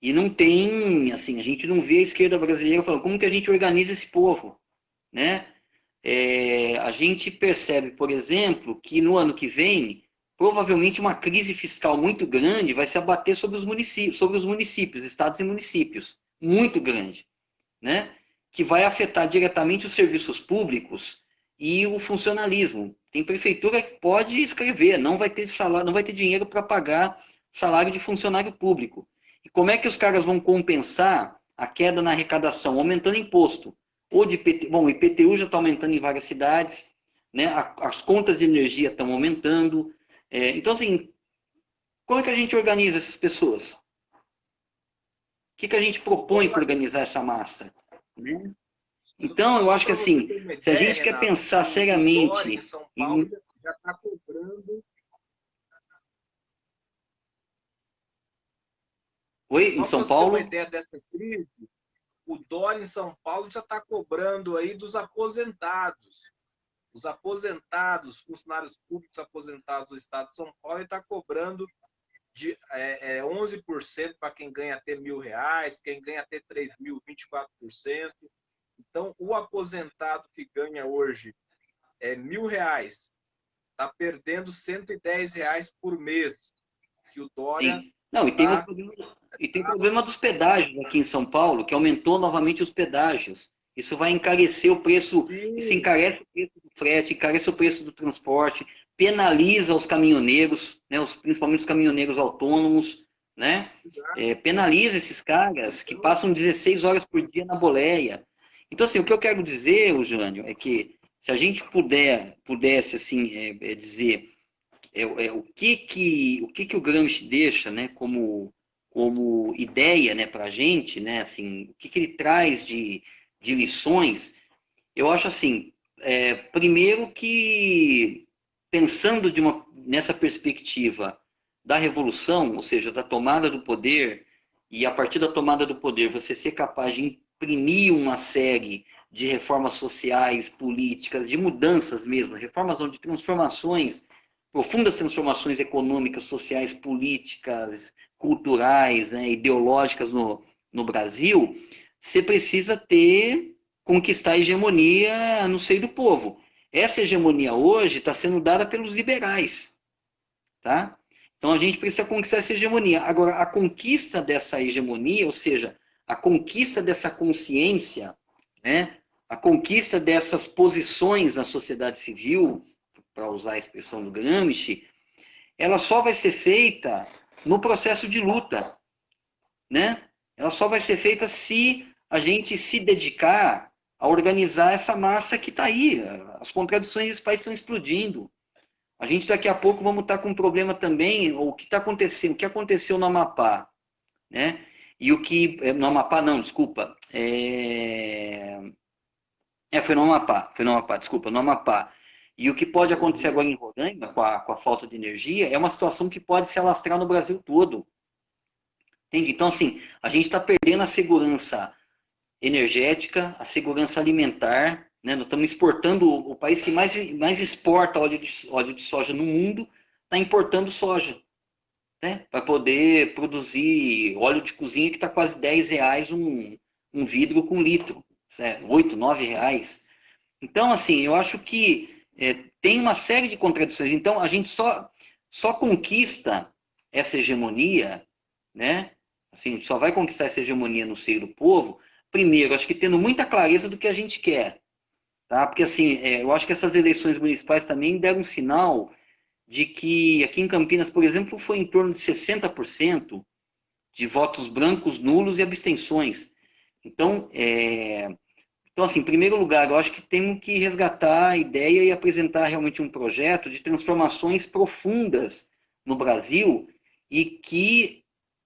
E não tem, assim, a gente não vê a esquerda brasileira falando como que a gente organiza esse povo, né? A gente percebe, por exemplo, que no ano que vem, provavelmente uma crise fiscal muito grande vai se abater sobre os municípios, estados e municípios, muito grande, né? Que vai afetar diretamente os serviços públicos e o funcionalismo. Tem prefeitura que pode escrever, não vai ter salário, não vai ter dinheiro para pagar salário de funcionário público. E como é que os caras vão compensar a queda na arrecadação? Aumentando imposto. Ou de IPTU, bom, o IPTU já está aumentando em várias cidades, né? As contas de energia estão aumentando. Então, assim, como é que a gente organiza essas pessoas? O que a gente propõe para organizar essa massa? Né? Então, eu acho que assim, se a gente quer pensar seriamente em São Paulo já está cobrando. Oi, em São Paulo? Só para você ter uma ideia dessa crise, o Dória em São Paulo já está cobrando aí dos aposentados. Os aposentados, funcionários públicos aposentados do estado de São Paulo, ele está cobrando de 11% para quem ganha até R$1.000, quem ganha até 3.000, 24%. Então, o aposentado que ganha hoje R$ 1.000, está perdendo R$ 110 por mês, que o Dória Sim. Não, está... e tem o problema dos pedágios aqui em São Paulo, que aumentou novamente os pedágios. Isso vai encarecer o preço, isso Sim, encarece o preço do frete, encarece o preço do transporte, penaliza os caminhoneiros, né, principalmente os caminhoneiros autônomos, né? exato. Penaliza esses caras que Então, passam 16 horas por dia na boleia. Então, assim, o que eu quero dizer, Jânio, é que se a gente pudesse, assim, dizer o que o Gramsci deixa, né, como ideia, né, para a gente, né, assim, o que ele traz de lições, eu acho assim, primeiro que pensando nessa perspectiva da revolução, ou seja, da tomada do poder, e a partir da tomada do poder você ser capaz de imprimir uma série de reformas sociais, políticas, de mudanças mesmo, reformas de transformações, profundas transformações econômicas, sociais, políticas, culturais, né, ideológicas no Brasil, você precisa conquistar a hegemonia no seio do povo. Essa hegemonia hoje está sendo dada pelos liberais, tá? Então a gente precisa conquistar essa hegemonia. Agora, a conquista dessa hegemonia, ou seja, a conquista dessa consciência, né? A conquista dessas posições na sociedade civil, para usar a expressão do Gramsci, ela só vai ser feita no processo de luta, né? Ela só vai ser feita se a gente se dedicar a organizar essa massa que está aí. As contradições desse país estão explodindo. A gente daqui a pouco vamos estar com um problema também, o que está acontecendo, o que aconteceu no Amapá, né? E o que no Amapá não, desculpa, foi no Amapá, desculpa, no Amapá. E o que pode acontecer agora em Roraima, com a falta de energia, é uma situação que pode se alastrar no Brasil todo. Entende? Então, assim, a gente está perdendo a segurança energética, a segurança alimentar, né? Nós estamos exportando, o país que mais exporta óleo de soja no mundo, está importando soja, né? Para poder produzir óleo de cozinha que está quase R$ 10 um vidro com litro, certo? 8, R$ 9. Então, assim, eu acho que tem uma série de contradições. Então, a gente só conquista essa hegemonia, né? Assim, só vai conquistar essa hegemonia no seio do povo, primeiro, acho que tendo muita clareza do que a gente quer, tá? Porque, assim, eu acho que essas eleições municipais também deram um sinal de que aqui em Campinas, por exemplo, foi em torno de 60% de votos brancos, nulos e abstenções. Então, assim, em primeiro lugar, eu acho que temos que resgatar a ideia e apresentar realmente um projeto de transformações profundas no Brasil e que,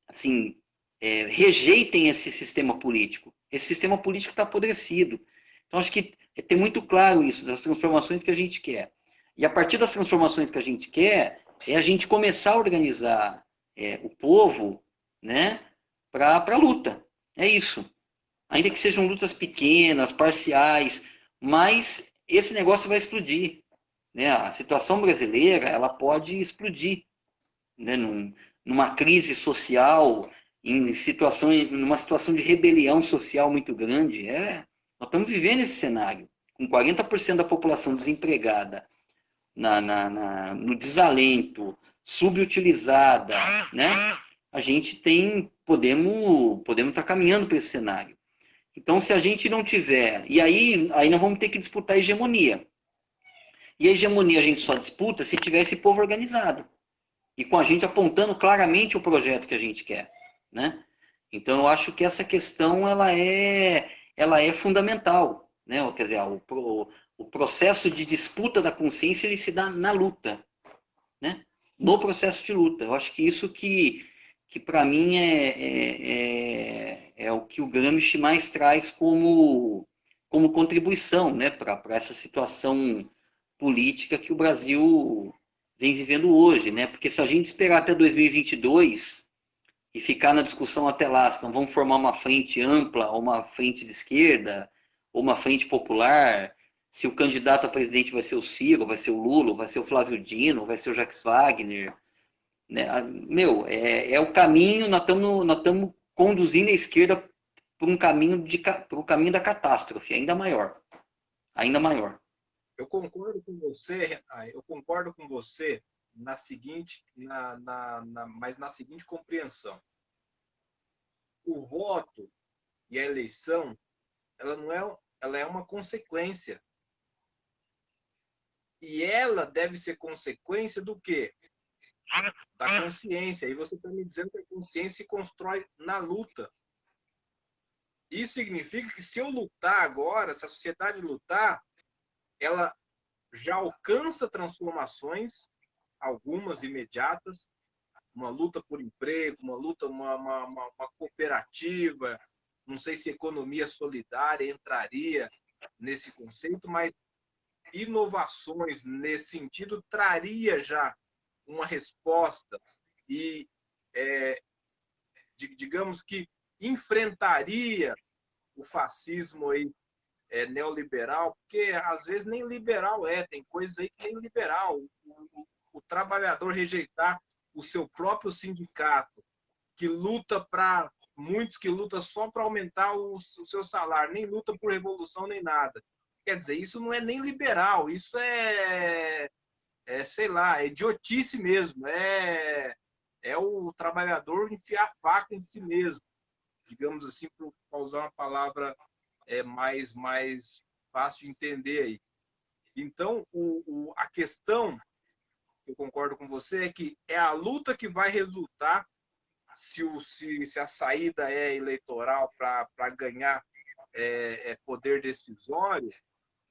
assim, rejeitem esse sistema político. Esse sistema político está apodrecido. Então, acho que ter muito claro isso, das transformações que a gente quer. E a partir das transformações que a gente quer, é a gente começar a organizar o povo, né, para a luta. É isso. Ainda que sejam lutas pequenas, parciais, mas esse negócio vai explodir, né? A situação brasileira, ela pode explodir, né? Numa crise social, numa situação de rebelião social muito grande. Nós estamos vivendo esse cenário, com 40% da população desempregada, no desalento, subutilizada, né? A gente podemos estar caminhando para esse cenário. Então, se a gente não tiver... E aí nós vamos ter que disputar a hegemonia. E a hegemonia a gente só disputa se tiver esse povo organizado. E com a gente apontando claramente o projeto que a gente quer, né? Então, eu acho que essa questão ela é fundamental, né? Quer dizer, o processo de disputa da consciência ele se dá na luta, né? No processo de luta. Eu acho que isso que para mim é o que o Gramsci mais traz como contribuição, né? Para essa situação política que o Brasil vem vivendo hoje, né? Porque se a gente esperar até 2022 e ficar na discussão até lá, se não vamos formar uma frente ampla, ou uma frente de esquerda, ou uma frente popular, se o candidato a presidente vai ser o Ciro, vai ser o Lula, vai ser o Flávio Dino, vai ser o Jacques Wagner, né? Meu, é o caminho, nós estamos conduzindo a esquerda por um caminho da catástrofe, ainda maior. Ainda maior. Eu concordo com você, eu concordo com você na seguinte, mas na seguinte compreensão. O voto e a eleição, ela é uma consequência. E ela deve ser consequência do quê? Da consciência. E você está me dizendo que a consciência se constrói na luta. Isso significa que se eu lutar agora, se a sociedade lutar, ela já alcança transformações, algumas imediatas, uma luta por emprego, uma cooperativa, não sei se economia solidária entraria nesse conceito, mas inovações nesse sentido traria já uma resposta e, digamos que, enfrentaria o fascismo aí, neoliberal, porque às vezes nem liberal tem coisas aí que nem liberal. O trabalhador rejeitar o seu próprio sindicato, que luta para muitos que lutam só para aumentar o seu salário, nem luta por revolução nem nada. Quer dizer, isso não é nem liberal, isso sei lá, é idiotice mesmo, é o trabalhador enfiar a faca em si mesmo, digamos assim, para usar uma palavra mais fácil de entender aí. Então, a questão, eu concordo com você, é que é a luta que vai resultar se a saída é eleitoral para ganhar poder decisório,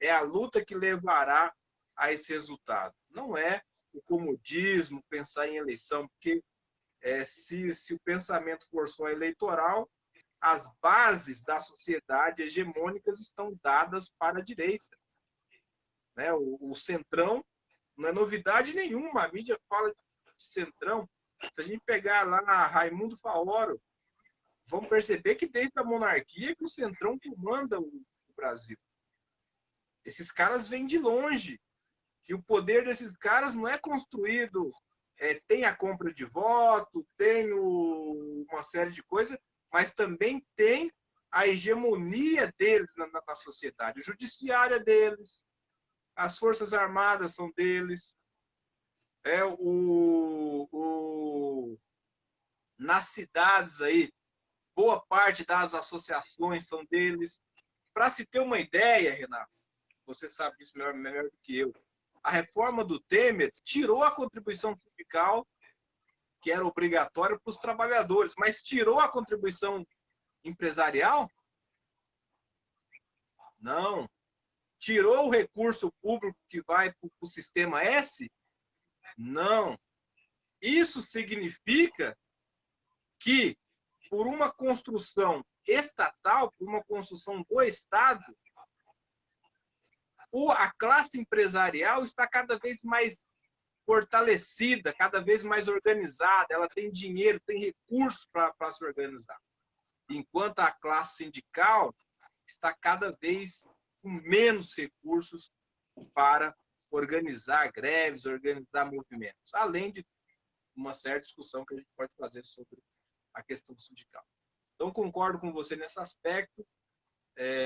é a luta que levará a esse resultado. Não é o comodismo, pensar em eleição, porque se o pensamento for só eleitoral, as bases da sociedade hegemônicas estão dadas para a direita. Né? O centrão não é novidade nenhuma, a mídia fala de centrão. Se a gente pegar lá Raimundo Faoro, vamos perceber que desde a monarquia que o centrão comanda o Brasil. Esses caras vêm de longe. E o poder desses caras não é construído, tem a compra de voto, tem uma série de coisas, mas também tem a hegemonia deles na sociedade. O judiciário é deles, as forças armadas são deles, nas cidades aí, boa parte das associações são deles. Para se ter uma ideia, Renato, você sabe disso melhor do que eu, a reforma do Temer tirou a contribuição sindical, que era obrigatória para os trabalhadores, mas tirou a contribuição empresarial? Não. Tirou o recurso público que vai para o sistema S? Não. Isso significa que, por uma construção estatal, por uma construção do Estado, a classe empresarial está cada vez mais fortalecida, cada vez mais organizada, ela tem dinheiro, tem recursos para se organizar. Enquanto a classe sindical está cada vez com menos recursos para organizar greves, organizar movimentos, além de uma certa discussão que a gente pode fazer sobre a questão sindical. Então, concordo com você nesse aspecto,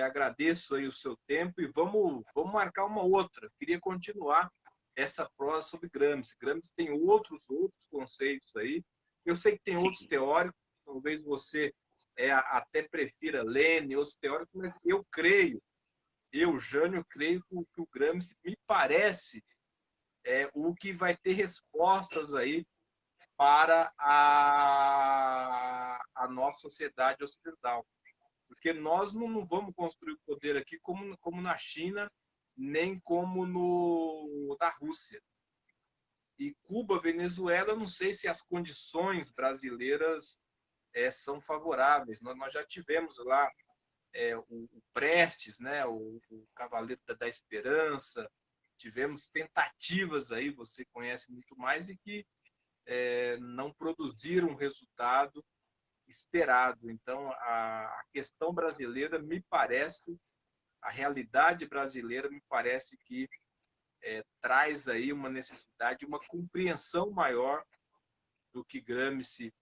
agradeço aí o seu tempo e vamos marcar uma outra. Queria continuar essa prosa sobre Gramsci. Gramsci tem outros conceitos aí. Eu sei que tem outros teóricos, talvez você até prefira Lênin, outros teóricos, mas Jânio, creio que o Gramsci me parece o que vai ter respostas aí para a nossa sociedade ocidental. Porque nós não vamos construir o poder aqui como na China, nem como na Rússia. E Cuba, Venezuela, não sei se as condições brasileiras são favoráveis. Nós já tivemos lá o Prestes, né, o Cavaleiro da Esperança, tivemos tentativas aí, você conhece muito mais, e que não produziram resultado esperado. Então, a questão brasileira me parece, a realidade brasileira me parece que traz aí uma necessidade, uma compreensão maior do que Gramsci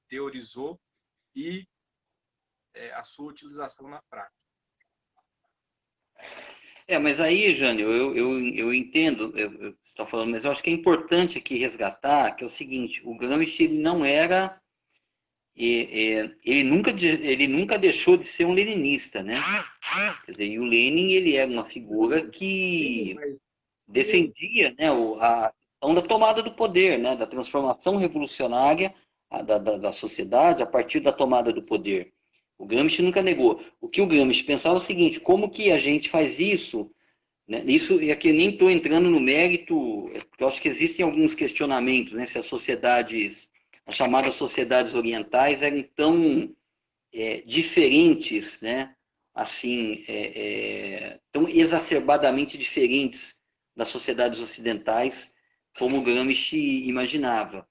teorizou e a sua utilização na prática. Mas aí, Jânio, eu entendo, você está falando, mas eu acho que é importante aqui resgatar que é o seguinte, o Gramsci ele não era, ele nunca deixou de ser um leninista, né? Quer dizer, e o Lenin, ele era uma figura que defendia, né, a questão da tomada do poder, né, da transformação revolucionária da sociedade a partir da tomada do poder. O Gramsci nunca negou. O que o Gramsci pensava é o seguinte, como que a gente faz isso, né? Isso, e aqui nem estou entrando no mérito, porque eu acho que existem alguns questionamentos, né, se as chamadas sociedades orientais eram tão diferentes, né, assim, tão exacerbadamente diferentes das sociedades ocidentais, como o Gramsci imaginava.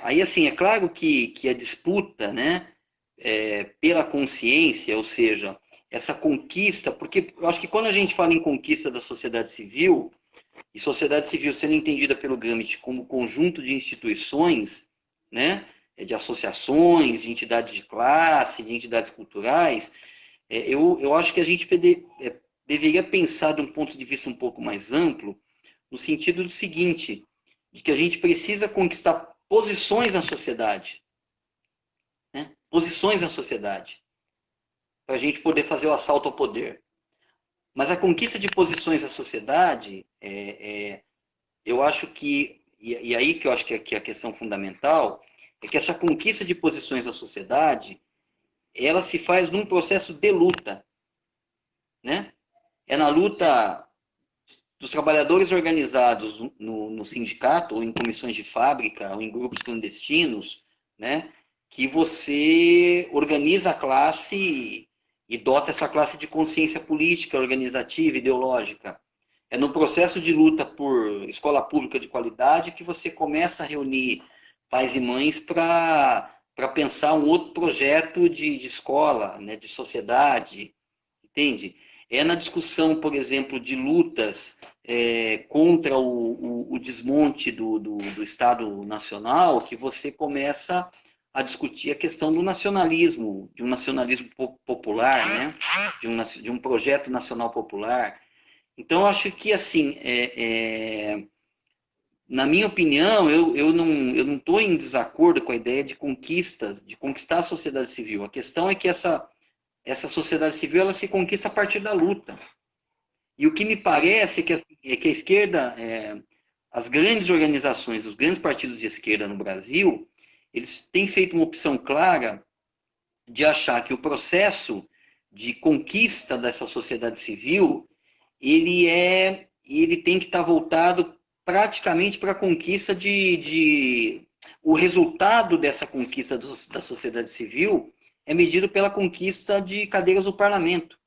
Aí, assim, é claro que a disputa, né, pela consciência, ou seja, essa conquista, porque eu acho que quando a gente fala em conquista da sociedade civil, e sociedade civil sendo entendida pelo Gramsci como conjunto de instituições, né, de associações, de entidades de classe, de entidades culturais, eu acho que a gente deveria pensar de um ponto de vista um pouco mais amplo, no sentido do seguinte, de que a gente precisa conquistar posições na sociedade, né, posições na sociedade, para a gente poder fazer o assalto ao poder. Mas a conquista de posições na sociedade, eu acho que, e aí que eu acho que é a questão fundamental, é que essa conquista de posições na sociedade, ela se faz num processo de luta, né? É na luta dos trabalhadores organizados no sindicato, ou em comissões de fábrica, ou em grupos clandestinos, né? Que você organiza a classe e dota essa classe de consciência política, organizativa, ideológica. É no processo de luta por escola pública de qualidade que você começa a reunir pais e mães para pensar um outro projeto de escola, né, de sociedade, entende? É na discussão, por exemplo, de lutas contra o desmonte do Estado Nacional que você começa a discutir a questão do nacionalismo, de um nacionalismo popular, né? de um projeto nacional popular. Então, eu acho que, assim, na minha opinião, eu não estou em desacordo com a ideia de conquistar a sociedade civil. A questão é que essa sociedade civil ela se conquista a partir da luta. E o que me parece é que a esquerda, as grandes organizações, os grandes partidos de esquerda no Brasil, eles têm feito uma opção clara de achar que o processo de conquista dessa sociedade civil ele tem que estar voltado praticamente para a conquista o resultado dessa conquista da sociedade civil é medido pela conquista de cadeiras no parlamento.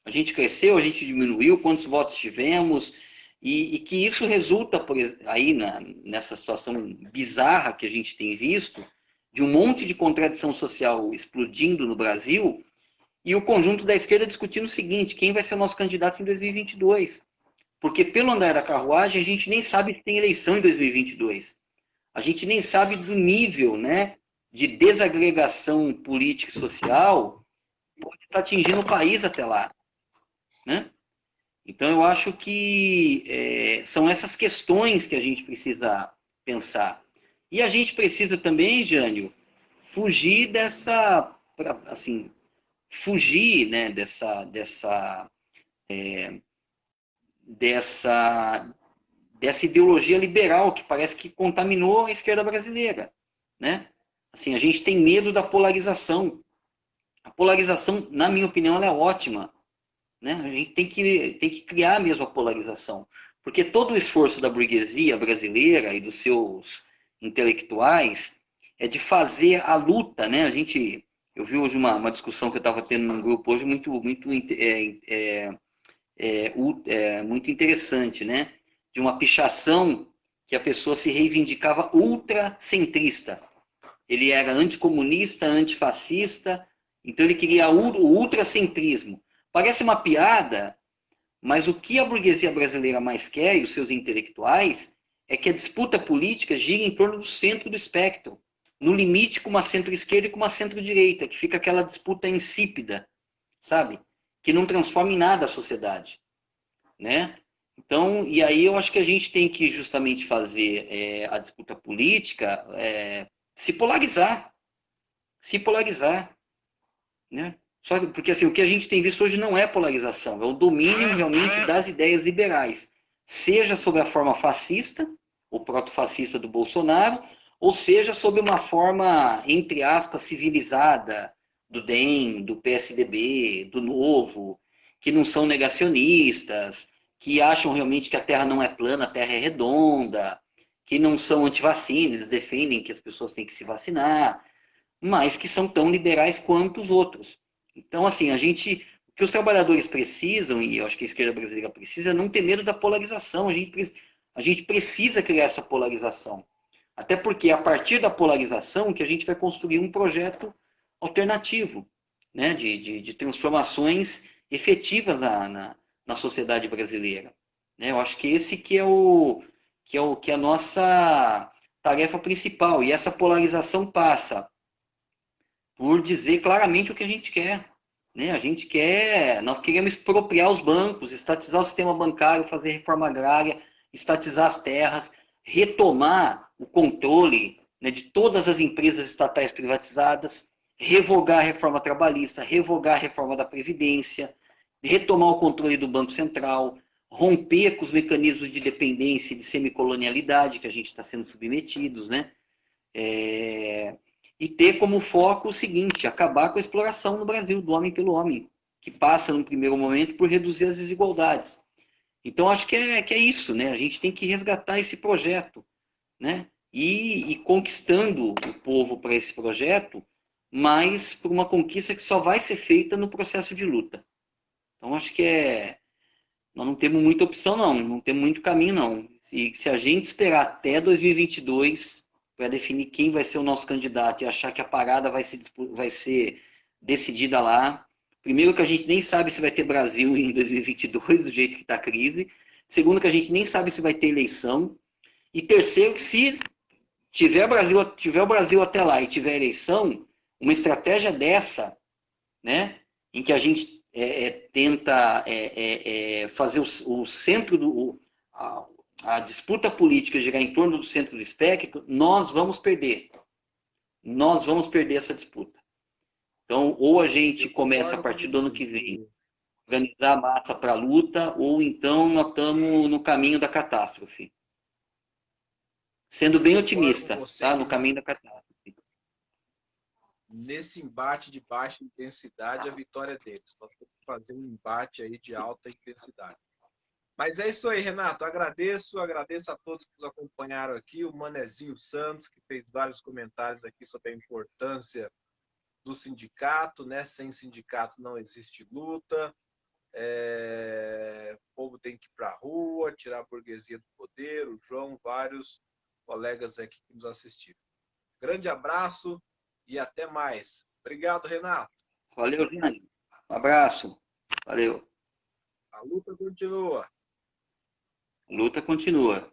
A gente cresceu, a gente diminuiu, quantos votos tivemos, e que isso resulta aí nessa situação bizarra que a gente tem visto, de um monte de contradição social explodindo no Brasil, e o conjunto da esquerda discutindo o seguinte, quem vai ser o nosso candidato em 2022? Porque pelo andar da carruagem, a gente nem sabe se tem eleição em 2022. A gente nem sabe do nível, né, de desagregação política e social que pode estar atingindo o país até lá. Né? Então, eu acho que são essas questões que a gente precisa pensar. E a gente precisa também, Jânio, fugir fugir, né, dessa ideologia liberal que parece que contaminou a esquerda brasileira, né? Assim, a gente tem medo da polarização. A polarização, na minha opinião, ela é ótima, né? A gente tem que criar mesmo a polarização, porque todo o esforço da burguesia brasileira e dos seus intelectuais é de fazer a luta, né? Eu vi hoje uma discussão que eu estava tendo num grupo hoje muito interessante, né? De uma pichação que a pessoa se reivindicava ultracentrista. Ele era anticomunista, antifascista, então ele queria o ultracentrismo. Parece uma piada, mas o que a burguesia brasileira mais quer, e os seus intelectuais, é que a disputa política gira em torno do centro do espectro. no limite com uma centro-esquerda e com uma centro-direita, que fica aquela disputa insípida, sabe? Que não transforma em nada a sociedade, né? Então, e aí eu acho que a gente tem que justamente fazer a disputa política se polarizar, né? Só que, porque assim, o que a gente tem visto hoje não é polarização, é o domínio realmente das ideias liberais, seja sob a forma fascista, o proto-fascista do Bolsonaro, ou seja sob uma forma, entre aspas, civilizada, do DEM, do PSDB, do Novo, que não são negacionistas, que acham realmente que a Terra não é plana, a Terra é redonda, que não são antivacina, eles defendem que as pessoas têm que se vacinar, mas que são tão liberais quanto os outros. Então, assim, o que os trabalhadores precisam, e eu acho que a esquerda brasileira precisa, é não ter medo da polarização. A gente precisa criar essa polarização. Até porque é a partir da polarização que a gente vai construir um projeto alternativo, né, de transformações efetivas na sociedade brasileira. Né? Eu acho que esse que é a nossa tarefa principal. E essa polarização passa por dizer claramente o que a gente quer. Né? Nós queremos expropriar os bancos, estatizar o sistema bancário, fazer reforma agrária, estatizar as terras, retomar o controle, né, de todas as empresas estatais privatizadas, revogar a reforma trabalhista, revogar a reforma da Previdência, retomar o controle do Banco Central, romper com os mecanismos de dependência e de semicolonialidade que a gente está sendo submetidos, né? E ter como foco o seguinte: acabar com a exploração no Brasil do homem pelo homem, que passa, num primeiro momento, por reduzir as desigualdades. Então, acho que é isso, né? A gente tem que resgatar esse projeto, né? E conquistando o povo para esse projeto, mas por uma conquista que só vai ser feita no processo de luta. Então, acho que nós não temos muita opção, não temos muito caminho, não. Se a gente esperar até 2022 para definir quem vai ser o nosso candidato e achar que a parada vai ser decidida lá, primeiro que a gente nem sabe se vai ter Brasil em 2022, do jeito que está a crise. Segundo que a gente nem sabe se vai ter eleição. E terceiro que se tiver o Brasil até lá e tiver eleição, uma estratégia dessa, né, em que a gente tenta fazer o centro a disputa política girar em torno do centro do espectro, nós vamos perder. Nós vamos perder essa disputa. Então, ou a gente começa a partir do ano que vem organizar a massa para a luta, ou então nós estamos no caminho da catástrofe. Sendo bem otimista, tá? No caminho da catástrofe. Nesse embate de baixa intensidade, a vitória é deles. Nós temos que fazer um embate aí de alta intensidade. Mas é isso aí, Renato. Agradeço a todos que nos acompanharam aqui. O Manezinho Santos, que fez vários comentários aqui sobre a importância do sindicato, né? Sem sindicato não existe luta. O povo tem que ir para a rua, tirar a burguesia do poder. O João, vários colegas aqui que nos assistiram. Grande abraço e até mais. Obrigado, Renato. Valeu, Jânio. Um abraço. Valeu. A luta continua. A luta continua.